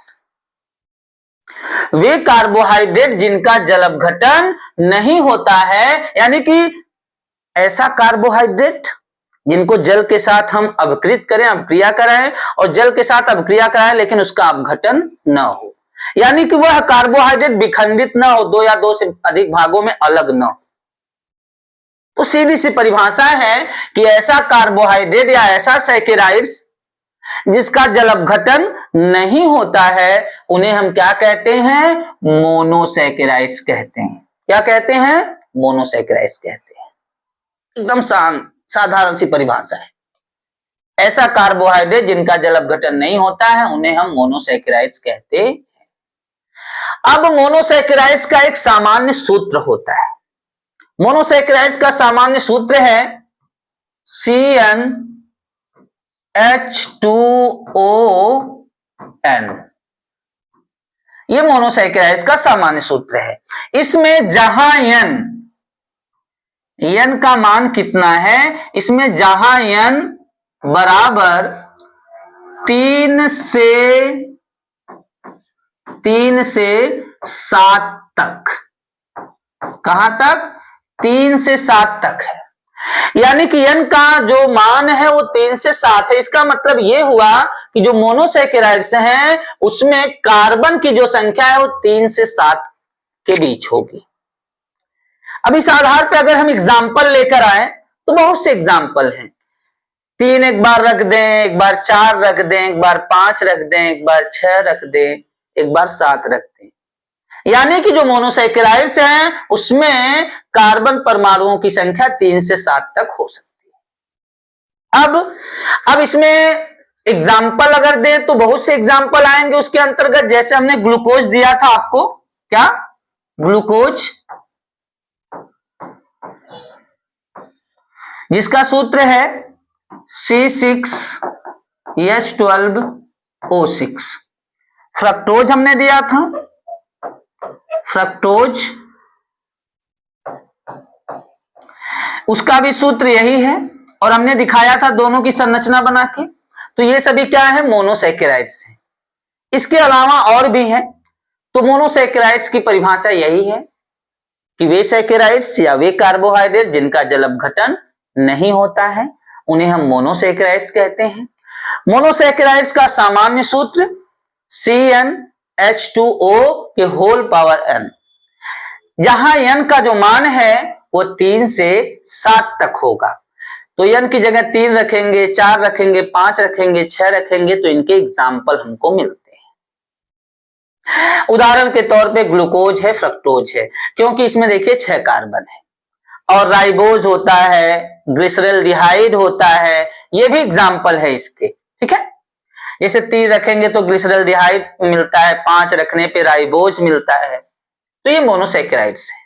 वे कार्बोहाइड्रेट जिनका जल अपघटन नहीं होता है, यानी कि ऐसा कार्बोहाइड्रेट जिनको जल के साथ हम अपकृत करें, अपक्रिया कराएं और जल के साथ अपक्रिया कराएं लेकिन उसका अपघटन न हो, यानी कि वह कार्बोहाइड्रेट विखंडित न हो, दो या दो से अधिक भागों में अलग न हो। तो सीधी सी परिभाषा है कि ऐसा कार्बोहाइड्रेट या ऐसा सैकेराइड्स जिसका जल अपघटन नहीं होता है, उन्हें हम क्या कहते हैं? मोनोसैकेराइड्स कहते हैं। क्या कहते हैं? मोनोसैकेराइड्स कहते हैं। एकदम साधारण सी परिभाषा है। ऐसा कार्बोहाइड्रेट जिनका जल अपघटन नहीं होता है उन्हें हम मोनोसैकेराइड्स कहते हैं। अब मोनोसैकेराइड्स का एक सामान्य सूत्र होता है। मोनोसैकेराइड्स का सामान्य सूत्र है CnH2ON। ये मोनोसैकेराइड्स का सामान्य सूत्र है। इसमें जहां n का मान कितना है, इसमें जहां n बराबर 3 से 7 तक, कहां तक? 3 से 7 तक है, यानी कि n का जो मान है वो 3 से 7 है। इसका मतलब ये हुआ कि जो मोनोसैकेराइड्स हैं उसमें कार्बन की जो संख्या है वो 3 से 7 के बीच होगी। अब इस आधार पर अगर हम एग्जाम्पल लेकर आए तो बहुत से एग्जाम्पल हैं। 3 एक बार रख दें, एक बार 4 रख दें, एक बार 5 रख दें, एक बार 6 रख दें, एक बार 7 रख दें, यानी कि जो मोनोसैकेराइड्स हैं उसमें कार्बन परमाणुओं की संख्या 3 से 7 तक हो सकती है। अब इसमें एग्जाम्पल अगर दें तो बहुत से एग्जाम्पल आएंगे उसके अंतर्गत। जैसे हमने ग्लूकोज दिया था आपको, क्या? ग्लूकोज, जिसका सूत्र है C6H12O6। फ्रक्टोज हमने दिया था, फ्रक्टोज, उसका भी सूत्र यही है और हमने दिखाया था दोनों की संरचना बना के। तो ये सभी क्या है? मोनोसैकेराइड्स है। इसके अलावा और भी है। तो मोनोसैकेराइड्स की परिभाषा यही है कि वे सैकेराइड्स या वे कार्बोहाइड्रेट जिनका जल अपघटन नहीं होता है उन्हें हम मोनोसैकेराइड्स कहते हैं। मोनोसैकेराइड्स का सामान्य सूत्र CnH2O के होल पावर n, जहां n का जो मान है वो 3 से 7 तक होगा। तो n की जगह 3 रखेंगे, 4 रखेंगे, 5 रखेंगे, 6 रखेंगे तो इनके एग्जाम्पल हमको मिलते हैं। उदाहरण के तौर पे ग्लूकोज है, फ्रक्टोज है, क्योंकि इसमें देखिए 6 कार्बन है, और राइबोज होता है, ग्लिसरल्डिहाइड होता है, ये भी एग्जाम्पल है इसके। ठीक है, जैसे 3 रखेंगे तो ग्लिसरल्डिहाइड मिलता है, 5 रखने पे राइबोज मिलता है। तो ये मोनोसैकेराइड्स है।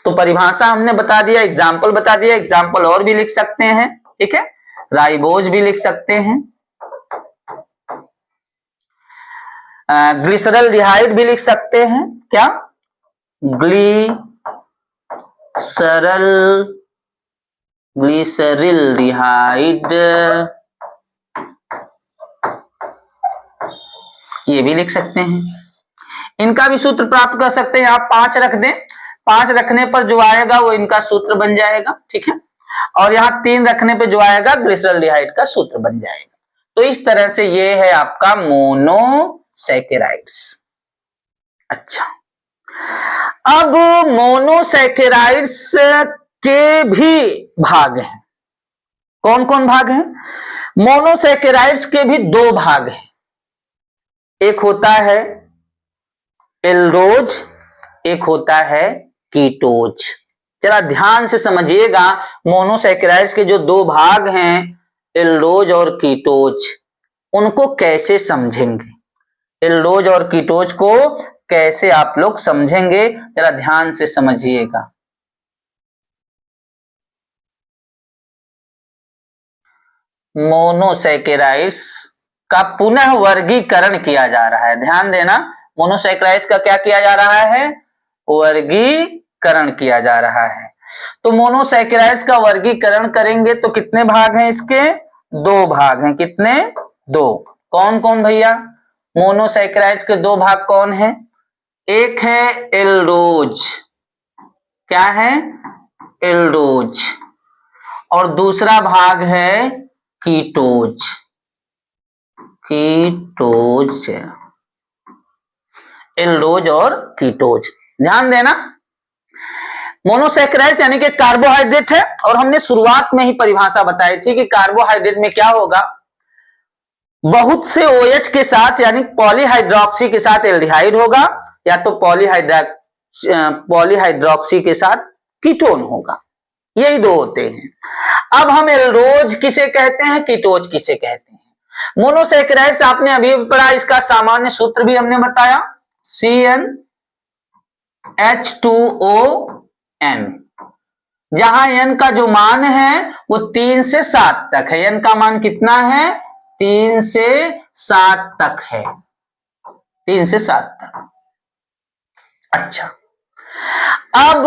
तो परिभाषा हमने बता दिया, एग्जाम्पल बता दिया। एग्जाम्पल और भी लिख सकते हैं, ठीक है, राइबोज भी लिख सकते हैं, ग्लिसरल्डिहाइड भी लिख सकते हैं। क्या? ग्लिसरल्डिहाइड ये भी लिख सकते हैं। इनका भी सूत्र प्राप्त कर सकते हैं। आप 5 रख दें, 5 रखने पर जो आएगा वो इनका सूत्र बन जाएगा। ठीक है, और यहां 3 रखने पे जो आएगा ग्लिसरल्डिहाइड का सूत्र बन जाएगा। तो इस तरह से ये है आपका मोनोसैकेराइड्स। अच्छा, अब मोनोसैकेराइड्स के भी भाग हैं। कौन कौन भाग हैं? मोनोसैकेराइड्स के भी 2 भाग हैं। एक होता है एल्डोज, एक होता है कीटोज। जरा ध्यान से समझिएगा, मोनोसैकेराइड्स के जो 2 भाग हैं एल्डोज और कीटोज, उनको कैसे समझेंगे? एल्डोज और कीटोज को कैसे आप लोग समझेंगे, जरा ध्यान से समझिएगा। मोनोसैकेराइड्स का पुनः वर्गीकरण किया जा रहा है। ध्यान देना, मोनोसैकेराइड्स का क्या किया जा रहा है? वर्गीकरण किया जा रहा है। तो मोनोसैकेराइड्स का वर्गीकरण करेंगे तो कितने भाग हैं इसके? 2 भाग हैं। कितने? 2। कौन कौन भैया? मोनोसैकेराइड्स के 2 भाग कौन है? एक है एल्डोज, क्या है? एल्डोज। और दूसरा भाग है कीटोज, कीटोज, एल्डोज और कीटोज। ध्यान देना, मोनोसैकेराइड्स यानी कि कार्बोहाइड्रेट है, और हमने शुरुआत में ही परिभाषा बताई थी कि कार्बोहाइड्रेट में क्या होगा, बहुत से OH के साथ यानी पॉलीहाइड्रोक्सी के साथ एल्डिहाइड होगा, या तो पॉलीहाइड्रोक्सी के साथ कीटोन होगा, यही दो होते हैं। अब हम एल्डोज किसे कहते हैं, कीटोज किसे कहते हैं? मोनोसैकेराइड्स आपने अभी पढ़ा, इसका सामान्य सूत्र भी हमने बताया, CnH2ON, जहां n का जो मान है वो 3 से 7 तक है। n का मान कितना है? 3 से 7 तक है, 3 से 7 तक। अच्छा, अब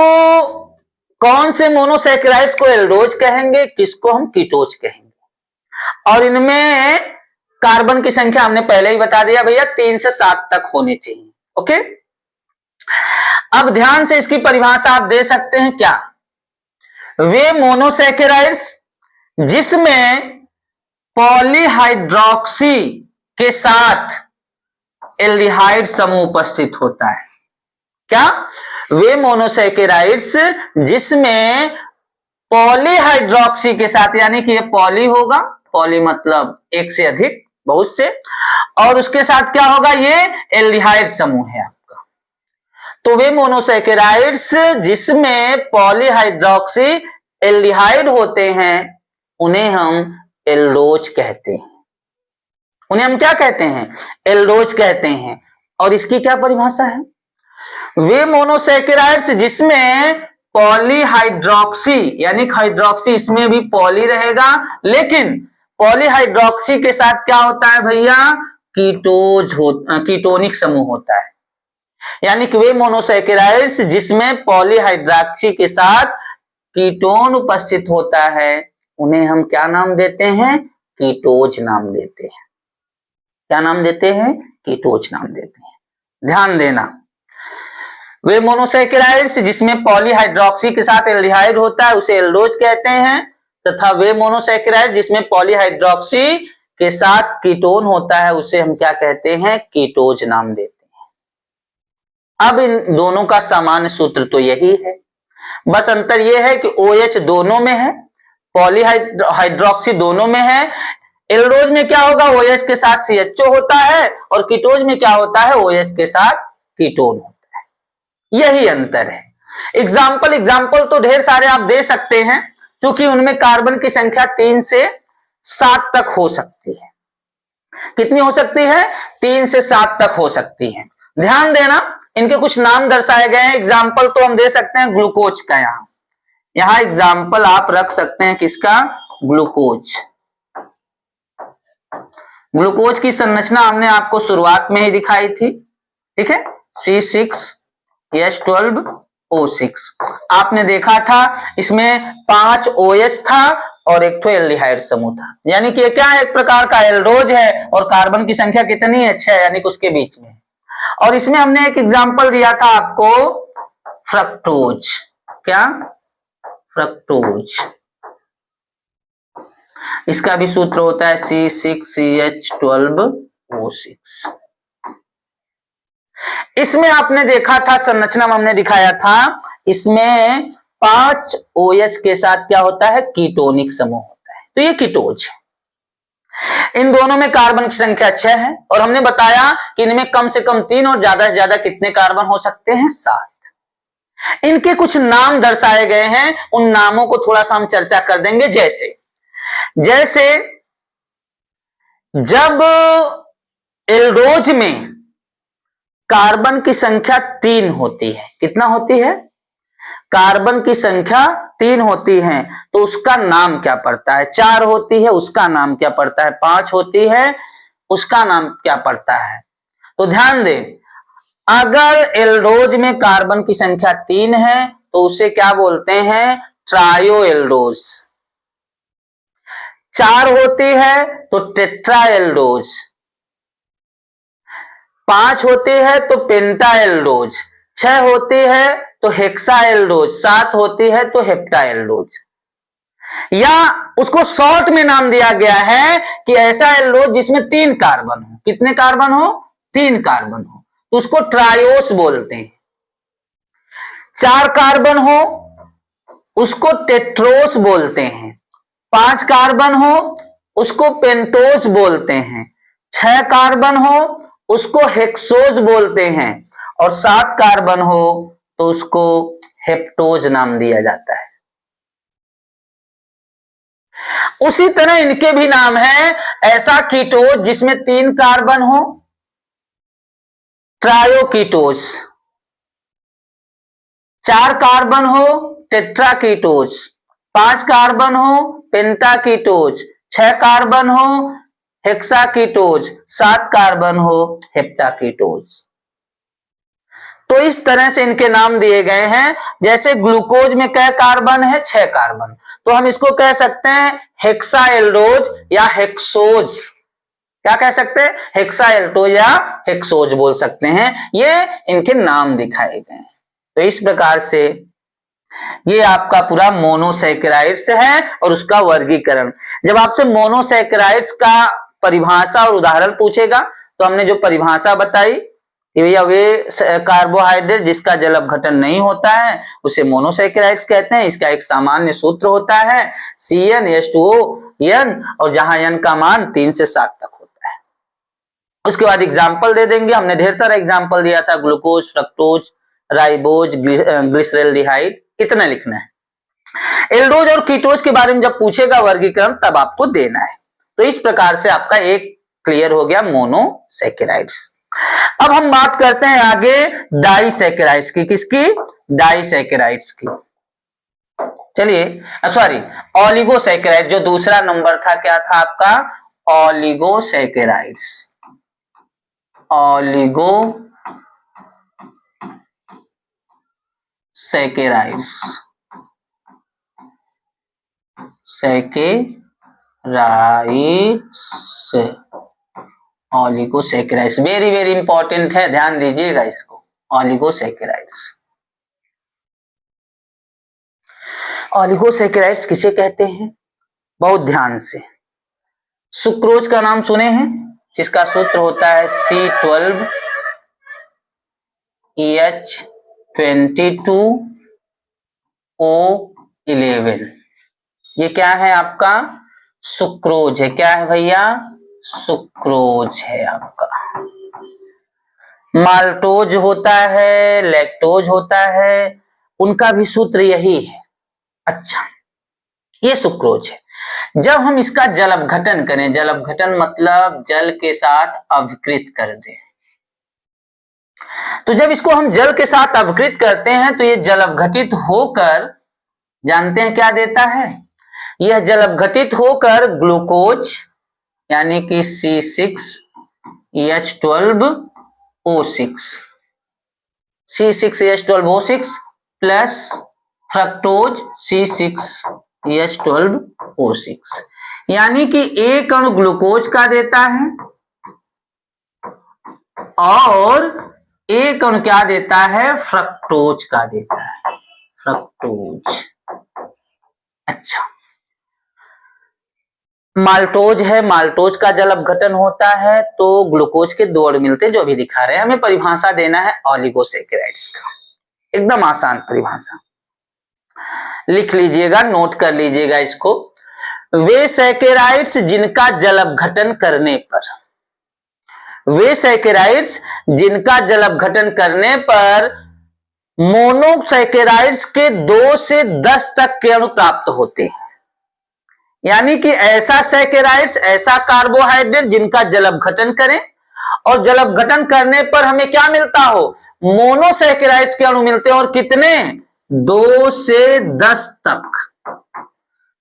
कौन से मोनोसैकेराइड्स को एल्डोज कहेंगे, किसको हम कीटोज कहेंगे? और इनमें कार्बन की संख्या हमने पहले ही बता दिया भैया, 3 से 7 तक होनी चाहिए। ओके, अब ध्यान से इसकी परिभाषा आप दे सकते हैं क्या? वे मोनोसैकेराइड्स जिसमें पॉलीहाइड्रोक्सी के साथ एल्डिहाइड समूह उपस्थित होता है। क्या? वे मोनोसैकेराइड्स जिसमें पॉलीहाइड्रोक्सी के साथ, यानी कि ये पॉली होगा, पॉली मतलब एक से अधिक, बहुत से, और उसके साथ क्या होगा, ये एल्डिहाइड समूह है आपका। तो वे मोनोसैकेराइड्स जिसमें पॉलीहाइड्रोक्सी एल्डिहाइड होते हैं उन्हें हम एल्डोज कहते हैं। उन्हें हम क्या कहते हैं? एल्डोज कहते हैं। और इसकी क्या परिभाषा है? वे मोनोसैकेराइड्स जिसमें पॉलीहाइड्रोक्सी, यानी हाइड्रोक्सी इसमें भी पॉली रहेगा, लेकिन पॉलीहाइड्रोक्सी के साथ क्या होता है भैया? कीटोनिक समूह होता है। यानी कि वे मोनोसैकेराइड्स जिसमें पॉलीहाइड्रोक्सी के साथ कीटोन उपस्थित होता है उन्हें हम क्या नाम देते हैं? कीटोज नाम देते हैं। क्या नाम देते हैं? कीटोज नाम देते हैं। ध्यान देना, वे मोनोसैकेराइड्स जिसमें पॉलीहाइड्रोक्सी के साथ एल्डिहाइड होता है उसे एल्डोज कहते हैं, तथा वे मोनोसैकेराइड जिसमें पॉलीहाइड्रोक्सी के साथ कीटोन होता है उसे हम क्या कहते हैं? कीटोज नाम देते हैं। अब इन दोनों का सामान्य सूत्र तो यही है, बस अंतर यह है कि OH दोनों में है, पॉलीहाइड्रोक्सी दोनों में है। एल्डोज में क्या होगा? OH के साथ CHO होता है, और कीटोज में क्या होता है? OH के साथ कीटोन होता है। यही अंतर है। एग्जाम्पल तो ढेर सारे आप दे सकते हैं, क्योंकि उनमें कार्बन की संख्या 3 से 7 तक हो सकती है। कितनी हो सकती है? 3 से 7 तक हो सकती है। ध्यान देना, इनके कुछ नाम दर्शाए गए हैं। एग्जाम्पल तो हम दे सकते हैं ग्लूकोज का, यहां एग्जाम्पल आप रख सकते हैं किसका? ग्लूकोज। ग्लूकोज की संरचना हमने आपको शुरुआत में ही दिखाई थी, ठीक है, C6H12O6। आपने देखा था इसमें 5 OH था और एक एल्डिहाइड समूह था, यानी कि क्या है? एक प्रकार का एल्डोज है, और कार्बन की संख्या कितनी है? 6, यानी कि उसके बीच में। और इसमें हमने एक एग्जाम्पल दिया था आपको, फ्रक्टोज। क्या? फ्रक्टोज। इसका भी सूत्र होता है C6CH12O6। इसमें आपने देखा था, संरचना में हमने दिखाया था, इसमें 5 OH के साथ क्या होता है? कीटोनिक समूह होता है। तो ये कीटोज है। इन दोनों में कार्बन की संख्या 6 है, और हमने बताया कि इनमें कम से कम 3 और ज्यादा से ज्यादा कितने कार्बन हो सकते हैं? 7। इनके कुछ नाम दर्शाए गए हैं, उन नामों को थोड़ा सा हम चर्चा कर देंगे। जैसे जब एल्डोज में कार्बन की संख्या 3 होती है, कितना होती है? कार्बन की संख्या 3 होती है, तो उसका नाम क्या पड़ता है? 4 होती है, उसका नाम क्या पड़ता है? 5 होती है, उसका नाम क्या पड़ता है? तो ध्यान दें, अगर एल्डोज में कार्बन की संख्या 3 है तो उसे क्या बोलते हैं? Trio aldose. 4 होती है तो टेट्रा एल्डोज। 5 होती है तो पेंटा एल्डोज, 6 होती है तो हेक्सा एल्डोज, 7 होती है तो हेप्टा एल्डोज। या उसको शॉर्ट में नाम दिया गया है कि ऐसा एल्डोज जिसमें 3 कार्बन हो। कितने कार्बन हो? 3 कार्बन हो तो उसको ट्रायोस बोलते हैं। 4 कार्बन हो उसको टेट्रोस बोलते हैं। 5 कार्बन हो उसको पेंटोस बोलते हैं। 6 कार्बन हो उसको हेक्सोज बोलते हैं और 7 कार्बन हो तो उसको हेप्टोज नाम दिया जाता है। उसी तरह इनके भी नाम है। ऐसा कीटोज जिसमें 3 कार्बन हो, ट्रायोकीटोज। 4 कार्बन हो, टेट्राकीटोज। 5 कार्बन हो, पेंटाकीटोज। 6 कार्बन हो, हेक्साकीटोज। 7 कार्बन हो, हेप्टाकीटोज। तो इस तरह से इनके नाम दिए गए हैं। जैसे ग्लूकोज में क्या कार्बन है? 6 कार्बन, तो हम इसको कह सकते हैं हेक्सा एल्डोज या हेक्सोज। क्या कह सकते हैं? हेक्सा एल्डोज या हेक्सोज बोल सकते हैं। ये इनके नाम दिखाए गए हैं। तो इस प्रकार से ये आपका पूरा मोनोसैकेराइड्स है और उसका वर्गीकरण। जब आपसे मोनोसैकेराइड्स का परिभाषा और उदाहरण पूछेगा तो हमने जो परिभाषा बताई कि भैया वे कार्बोहाइड्रेट जिसका जल अपघटन नहीं होता है उसे मोनोसैकेराइड्स कहते हैं। इसका एक सामान्य सूत्र होता है CnH2ON और जहां n का मान 3 से 7 तक होता है। उसके बाद एग्जाम्पल दे देंगे। हमने ढेर सारा एग्जाम्पल दिया था, ग्लूकोज, फ्रक्टोज, राइबोज, ग्लिसरैल्डिहाइड, इतना लिखना है। एल्डोज और कीटोज के बारे में जब पूछेगा वर्गीकरण तब आपको देना है। तो इस प्रकार से आपका एक क्लियर हो गया मोनोसैकेराइड्स। अब हम बात करते हैं आगे डाइसैकेराइड्स की। किसकी? डाइसैकेराइड्स की। चलिए सॉरी ऑलिगोसैकेराइड, जो दूसरा नंबर था क्या था आपका? ऑलिगोसैकेराइड्स। ऑलिगोसैकेराइड्स, ऑलिगोसैकेराइड्स वेरी वेरी इंपॉर्टेंट है, ध्यान दीजिएगा इसको। ऑलिगोसैकेराइड्स, ऑलिगोसैकेराइड्स किसे कहते हैं? बहुत ध्यान से। सुक्रोज का नाम सुने हैं, जिसका सूत्र होता है C12H22O11। ये क्या है आपका? सुक्रोज है। क्या है भैया? सुक्रोज है आपका। माल्टोज होता है, लैक्टोज होता है, उनका भी सूत्र यही है। अच्छा, ये सुक्रोज है। जब हम इसका जल अपघटन करें, जल अपघटन मतलब जल के साथ अवकृत कर दें, तो जब इसको हम जल के साथ अवकृत करते हैं तो ये जल अपघटित होकर जानते हैं क्या देता है? यह जल अपघटित होकर ग्लूकोज यानी कि C6H12O6 प्लस फ्रक्टोज C6H12O6, यानी कि एक अणु ग्लूकोज का देता है और एक अणु क्या देता है? फ्रक्टोज का देता है। फ्रक्टोज। अच्छा, माल्टोज है, माल्टोज का जल अपघटन होता है तो ग्लूकोज के 2 अणु मिलते हैं, जो अभी दिखा रहे हैं। हमें परिभाषा देना है ऑलिगोसैकेराइड्स का, एकदम आसान परिभाषा। लिख लीजिएगा, नोट कर लीजिएगा इसको। वे सैकेराइड्स जिनका जल अपघटन करने पर, वे सैकेराइड्स जिनका जल अपघटन करने पर मोनोसैकेराइड्स के 2 से 10 तक के अणु प्राप्त होते हैं। यानी कि ऐसा सैकेराइड्स, ऐसा कार्बोहाइड्रेट जिनका जल अपघटन करें और जल अपघटन करने पर हमें क्या मिलता हो? मोनोसैकेराइड्स के अणु मिलते हैं। और कितने? 2 से 10 तक।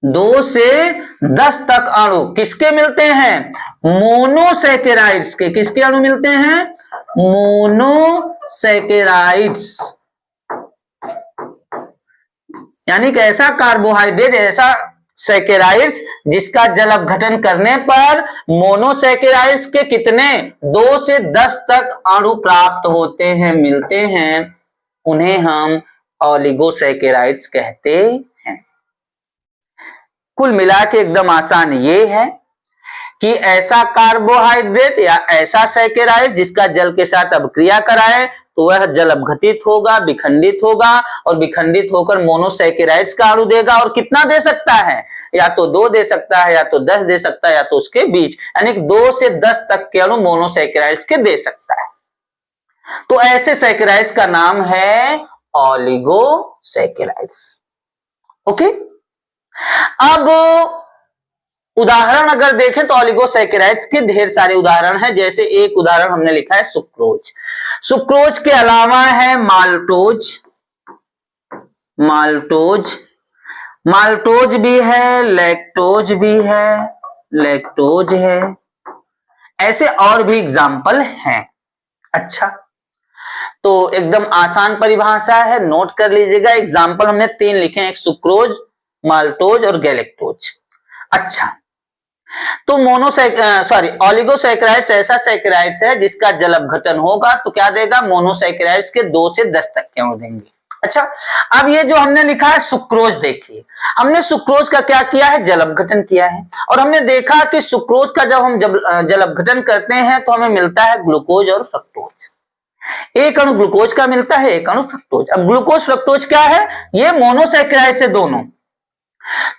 2 से 10 तक अणु किसके मिलते हैं? मोनोसैकेराइड्स के। किसके अणु मिलते हैं? मोनोसैकेराइड्स। यानी कि ऐसा कार्बोहाइड्रेट, ऐसा सैकेराइड्स जिसका जल अपघटन करने पर मोनोसैकेराइड्स के कितने 2 से 10 तक अणु प्राप्त होते हैं, मिलते हैं, उन्हें हम ओलिगोसैकेराइड्स कहते हैं। कुल मिला के एकदम आसान ये है कि ऐसा कार्बोहाइड्रेट या ऐसा सैकेराइड जिसका जल के साथ अभिक्रिया कराए तो वह जल अपघटित होगा, विखंडित होगा और विखंडित होकर मोनोसैकेराइड्स का अणु देगा। और कितना दे सकता है? या तो 2 दे सकता है, या तो 10 दे सकता है, या तो उसके बीच, यानी 2 से 10 तक के अणु मोनोसैकेराइड्स के दे सकता है। तो ऐसे सैकेराइड्स का नाम है ओलिगोसैकेराइड्स। ओके, अब उदाहरण अगर देखें तो ओलिगोसैकेराइड्स के ढेर सारे उदाहरण हैं। जैसे एक उदाहरण हमने लिखा है सुक्रोज। सुक्रोज के अलावा है माल्टोज, माल्टोज भी है, लैक्टोज भी है, लैक्टोज है, ऐसे और भी एग्जाम्पल हैं। अच्छा, तो एकदम आसान परिभाषा है, नोट कर लीजिएगा। एग्जाम्पल हमने 3 लिखे हैं, एक सुक्रोज, माल्टोज और गैलेक्टोज। अच्छा, तो ओलिगोसैकेराइड्स ऐसा सैकेराइड्स है जिसका जल अपघटन होगा तो क्या देगा? मोनोसैकेराइड्स के 2 से 10 तक के अणु देंगे। अच्छा, अब ये जो हमने लिखा है सुक्रोज, देखिए हमने सुक्रोज का क्या किया है? जल अपघटन किया है। और हमने देखा कि सुक्रोज का जब हम जल अपघटन करते हैं तो हमें मिलता है ग्लूकोज और फ्रक्टोज। एक अणु ग्लूकोज का मिलता है, एक अणु फ्रक्टोज। अब ग्लूकोज फ्रक्टोज क्या है? ये मोनोसैकेराइड से दोनों।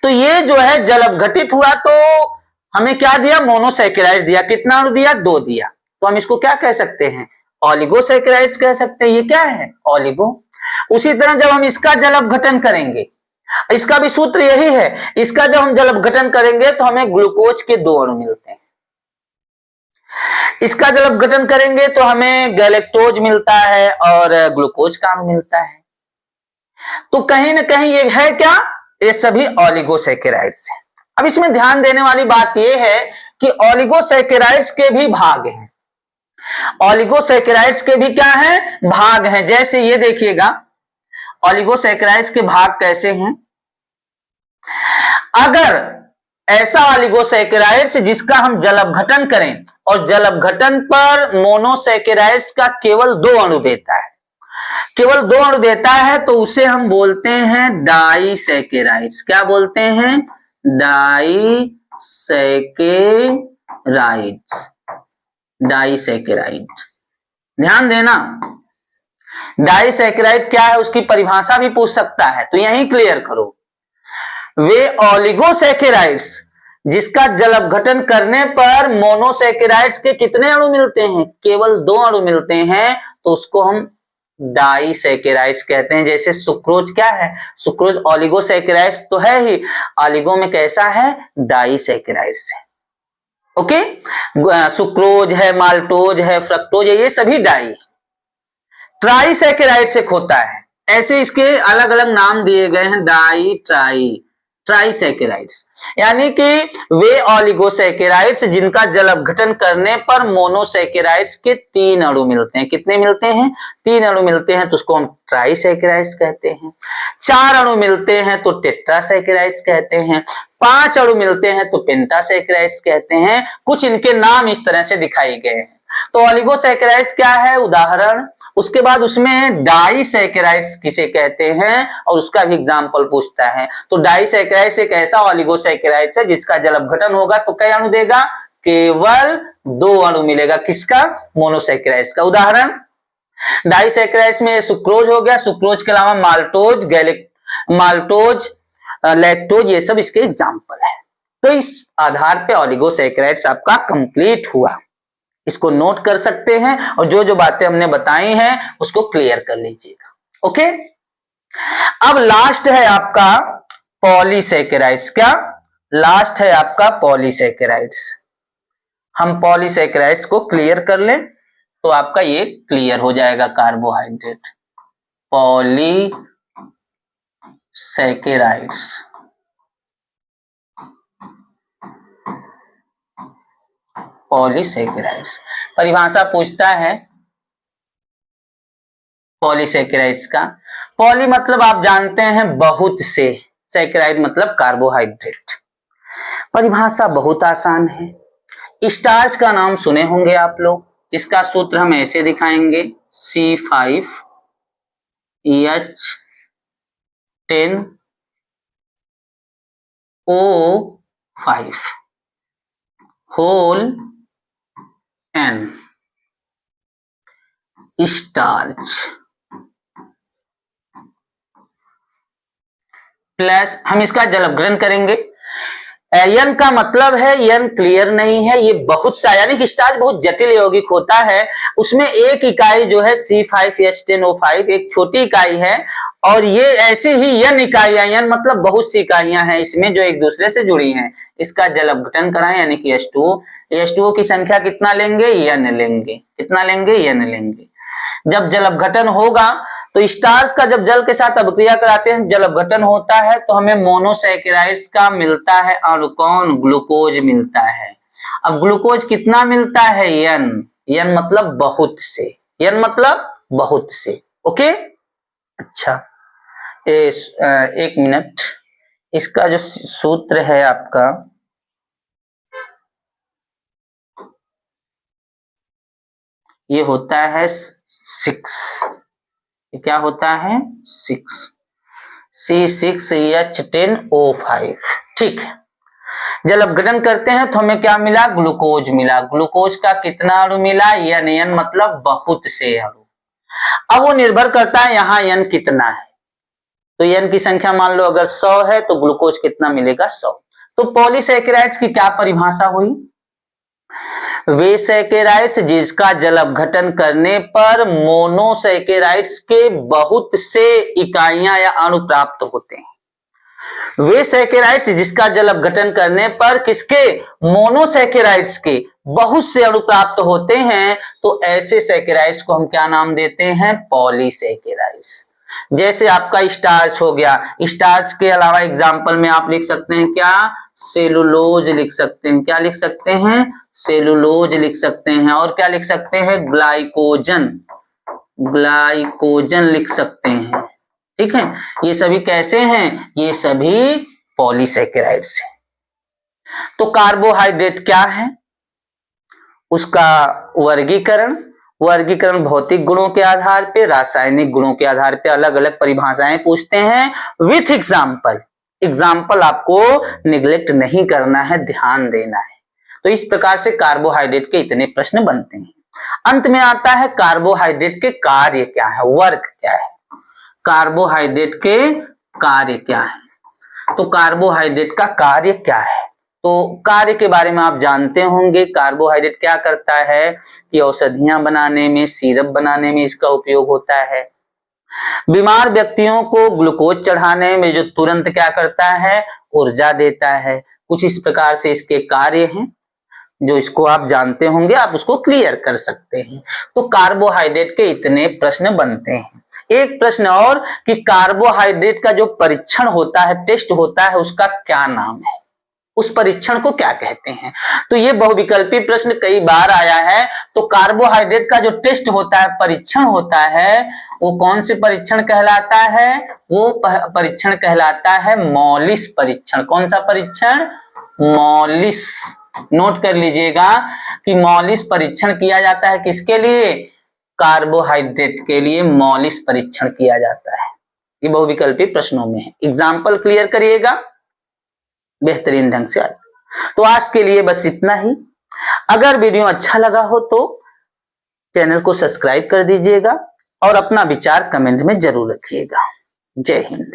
तो ये जो है जल अपघटित हुआ तो हमें क्या दिया? मोनोसैकेराइड दिया। कितना अणु दिया? 2 दिया। तो हम इसको क्या कह सकते हैं? ओलिगोसैकेराइड्स कह सकते हैं। ये क्या है? ओलिगो। उसी तरह जब हम इसका जल अपघटन करेंगे, इसका भी सूत्र यही है, इसका जब हम जल अपघटन करेंगे तो हमें ग्लूकोज के 2 अणु मिलते हैं। इसका जल अपघटन करेंगे तो हमें गैलेक्टोज मिलता है और ग्लूकोज का अणु मिलता है। तो कहीं ना कहीं ये है क्या? ये सभी ओलिगोसैकेराइड्स हैं। अब इसमें ध्यान देने वाली बात यह है कि ओलिगोसैकेराइड्स के भी भाग हैं। ओलिगोसैकेराइड्स के भी क्या हैं? भाग हैं। जैसे ये देखिएगा, ओलिगोसैकेराइड्स के भाग कैसे हैं? अगर ऐसा ओलिगोसैकेराइड्स जिसका हम जल अपघटन करें और जल अपघटन पर मोनोसैकेराइड्स का केवल 2 अणु देता है, केवल 2 अणु देता है, तो उसे हम बोलते हैं डाइसैकेराइड्स। क्या बोलते हैं? डाइसैकेराइड्स। डाइसैकेराइड। ध्यान देना, डाइसैकेराइड क्या है उसकी परिभाषा भी पूछ सकता है, तो यही क्लियर करो। वे ओलिगोसैकेराइड्स जिसका जल अपघटन करने पर मोनोसैकेराइड्स के कितने अणु मिलते हैं? केवल 2 अणु मिलते हैं, तो उसको हम डाइसैकेराइड्स कहते हैं। जैसे सुक्रोज क्या है? सुक्रोज ओलिगोसैकेराइड्स तो है ही, ओलिगो में कैसा है? डाइसैकेराइड्स है। ओके, सुक्रोज है, माल्टोज है, फ्रक्टोज है, ये सभी डाई। ट्राइसैकेराइड्स एक होता है, ऐसे इसके अलग अलग नाम दिए गए हैं, डाई, ट्राइसैकेराइड्स, यानी कि वे ओलिगोसैकेराइड्स जिनका जल अपघटन करने पर मोनोसैकेराइड्स के 3 अणु मिलते हैं। कितने मिलते हैं? 3 अणु मिलते हैं, तो उसको हम ट्राइसैकेराइड्स कहते हैं। 4 अणु मिलते हैं तो टेट्रासैकेराइड्स कहते हैं। 5 अणु मिलते हैं तो पेंटासैकेराइड्स कहते हैं। कुछ इनके नाम इस तरह से दिखाई गए हैं। तो ओलिगोसैकेराइड्स क्या है? उदाहरण। उसके बाद उसमें डाइसैकेराइड्स किसे कहते हैं और उसका भी एग्जांपल पूछता है। तो डाइसैकेराइड्स एक ऐसा ओलिगोसैकेराइड्स है जिसका जल अपघटन होगा तो कई अणु देगा? केवल 2 अणु मिलेगा। किसका? मोनोसैकेराइड्स का। उदाहरण, डाइसैकेराइड्स में सुक्रोज हो गया, सुक्रोज के अलावा माल्टोज, माल्टोज, लैक्टोज, ये सब इसके एग्जांपल है। तो इस आधार पे ओलिगोसैकेराइड्स आपका कंप्लीट हुआ। इसको नोट कर सकते हैं और जो जो बातें हमने बताई हैं उसको क्लियर कर लीजिएगा। ओके, अब लास्ट है आपका पॉलीसैकेराइड्स। क्या? लास्ट है आपका पॉलीसैकेराइड्स। हम पॉलीसैकेराइड्स को क्लियर कर लें तो आपका ये क्लियर हो जाएगा। Carbohydrate, polysaccharides. पॉलीसैकेराइड्स परिभाषा पूछता है पॉलीसैकेराइड्स का। पॉली मतलब आप जानते हैं बहुत से, सैकेराइड मतलब कार्बोहाइड्रेट। परिभाषा बहुत आसान है। स्टार्च का नाम सुने होंगे आप लोग, जिसका सूत्र हम ऐसे दिखाएंगे C5H10O5 whole N starch plus हम इसका जलवग्रहण करेंगे। एन का मतलब है एन क्लियर नहीं है, ये बहुत सा यानी कि स्टार्च बहुत जटिल यौगिक होता है। उसमें एक इकाई जो है C5H10O5 एक छोटी इकाई है और ये ऐसी ही एन इकाइयां, एन मतलब बहुत सी इकाइयां हैं इसमें जो एक दूसरे से जुड़ी हैं। इसका जलवघटन कराएं यानी कि H2O की संख्या कितना लेंगे, एन लेंगे। कितना लेंगे, एन लेंगे। जब जलवघटन होगा तो स्टार्च का जब जल के साथ अभिक्रिया कराते हैं जलवघटन होता है तो हमें मोनोसैकेराइड्स का मिलता है अणु, कौन, ग्लूकोज मिलता है। अब ग्लूकोज कितना मिलता है, एन मतलब बहुत से, एन मतलब बहुत से। ओके, अच्छा एक मिनट, इसका जो सूत्र है आपका ये होता है 6, क्या होता है 6 C6H10O5। ठीक है, जलवघटन करते हैं तो हमें क्या मिला, ग्लूकोज मिला। ग्लूकोज का कितना अणु मिला, एन मतलब बहुत से अणु। अब वो निर्भर करता है यहाँ एन कितना है, तो एन की संख्या मान लो अगर 100 है तो ग्लूकोज कितना मिलेगा, 100। तो पॉलीसैकेराइड्स की क्या परिभाषा हुई, वे सैकेराइड्स जिसका जलवघटन करने पर मोनोसैकेराइड्स के बहुत से इकाइयां या अणु प्राप्त होते हैं। वे सैकेराइड्स जिसका जलवघटन करने पर किसके, मोनोसैकेराइड्स के बहुत से अणु प्राप्त होते हैं, तो ऐसे सैकेराइड्स को हम क्या नाम देते हैं, पॉलीसैकेराइड्स। जैसे आपका स्टार्च हो गया, स्टार्च के अलावा एग्जाम्पल में आप लिख सकते हैं क्या, सेलुलोज लिख सकते हैं। क्या लिख सकते हैं, सेलुलोज लिख सकते हैं। और क्या लिख सकते हैं, ग्लाइकोजन, ग्लाइकोजन लिख सकते हैं। ठीक है, ये सभी कैसे हैं, ये सभी पॉलीसैकेराइड्स हैं। तो कार्बोहाइड्रेट क्या है, उसका वर्गीकरण भौतिक गुणों के आधार पे, रासायनिक गुणों के आधार पे अलग अलग परिभाषाएं पूछते हैं विथ एग्जाम्पल आपको निगलेक्ट नहीं करना है, ध्यान देना है। तो इस प्रकार से कार्बोहाइड्रेट के इतने प्रश्न बनते हैं। अंत में आता है कार्बोहाइड्रेट के कार्य क्या है, वर्क क्या है, कार्बोहाइड्रेट के कार्य क्या है। तो कार्बोहाइड्रेट का कार्य क्या है, तो कार्य के बारे में आप जानते होंगे। कार्बोहाइड्रेट क्या करता है कि औषधियां बनाने में, सिरप बनाने में इसका उपयोग होता है। बीमार व्यक्तियों को ग्लूकोज चढ़ाने में जो तुरंत क्या करता है, ऊर्जा देता है। कुछ इस प्रकार से इसके कार्य हैं जो इसको आप जानते होंगे, आप उसको क्लियर कर सकते हैं। तो कार्बोहाइड्रेट के इतने प्रश्न बनते हैं। एक प्रश्न और कि कार्बोहाइड्रेट का जो परीक्षण होता है, टेस्ट होता है, उसका क्या नाम है, उस परीक्षण को क्या कहते हैं। तो ये बहुविकल्पी प्रश्न कई बार आया है। तो कार्बोहाइड्रेट का जो टेस्ट होता है, परीक्षण होता है, वो कौन से परीक्षण कहलाता है, वो परीक्षण कहलाता है मॉलिस परीक्षण। कौन सा परीक्षण, मॉलिस। नोट कर लीजिएगा कि मॉलिस परीक्षण किया जाता है किसके लिए, कार्बोहाइड्रेट के लिए मॉलिस परीक्षण किया जाता है। ये बहुविकल्पी प्रश्नों में है, एग्जाम्पल क्लियर करिएगा बेहतरीन ढंग से आए। तो आज के लिए बस इतना ही। अगर वीडियो अच्छा लगा हो तो चैनल को सब्सक्राइब कर दीजिएगा और अपना विचार कमेंट में जरूर रखिएगा। जय हिंद।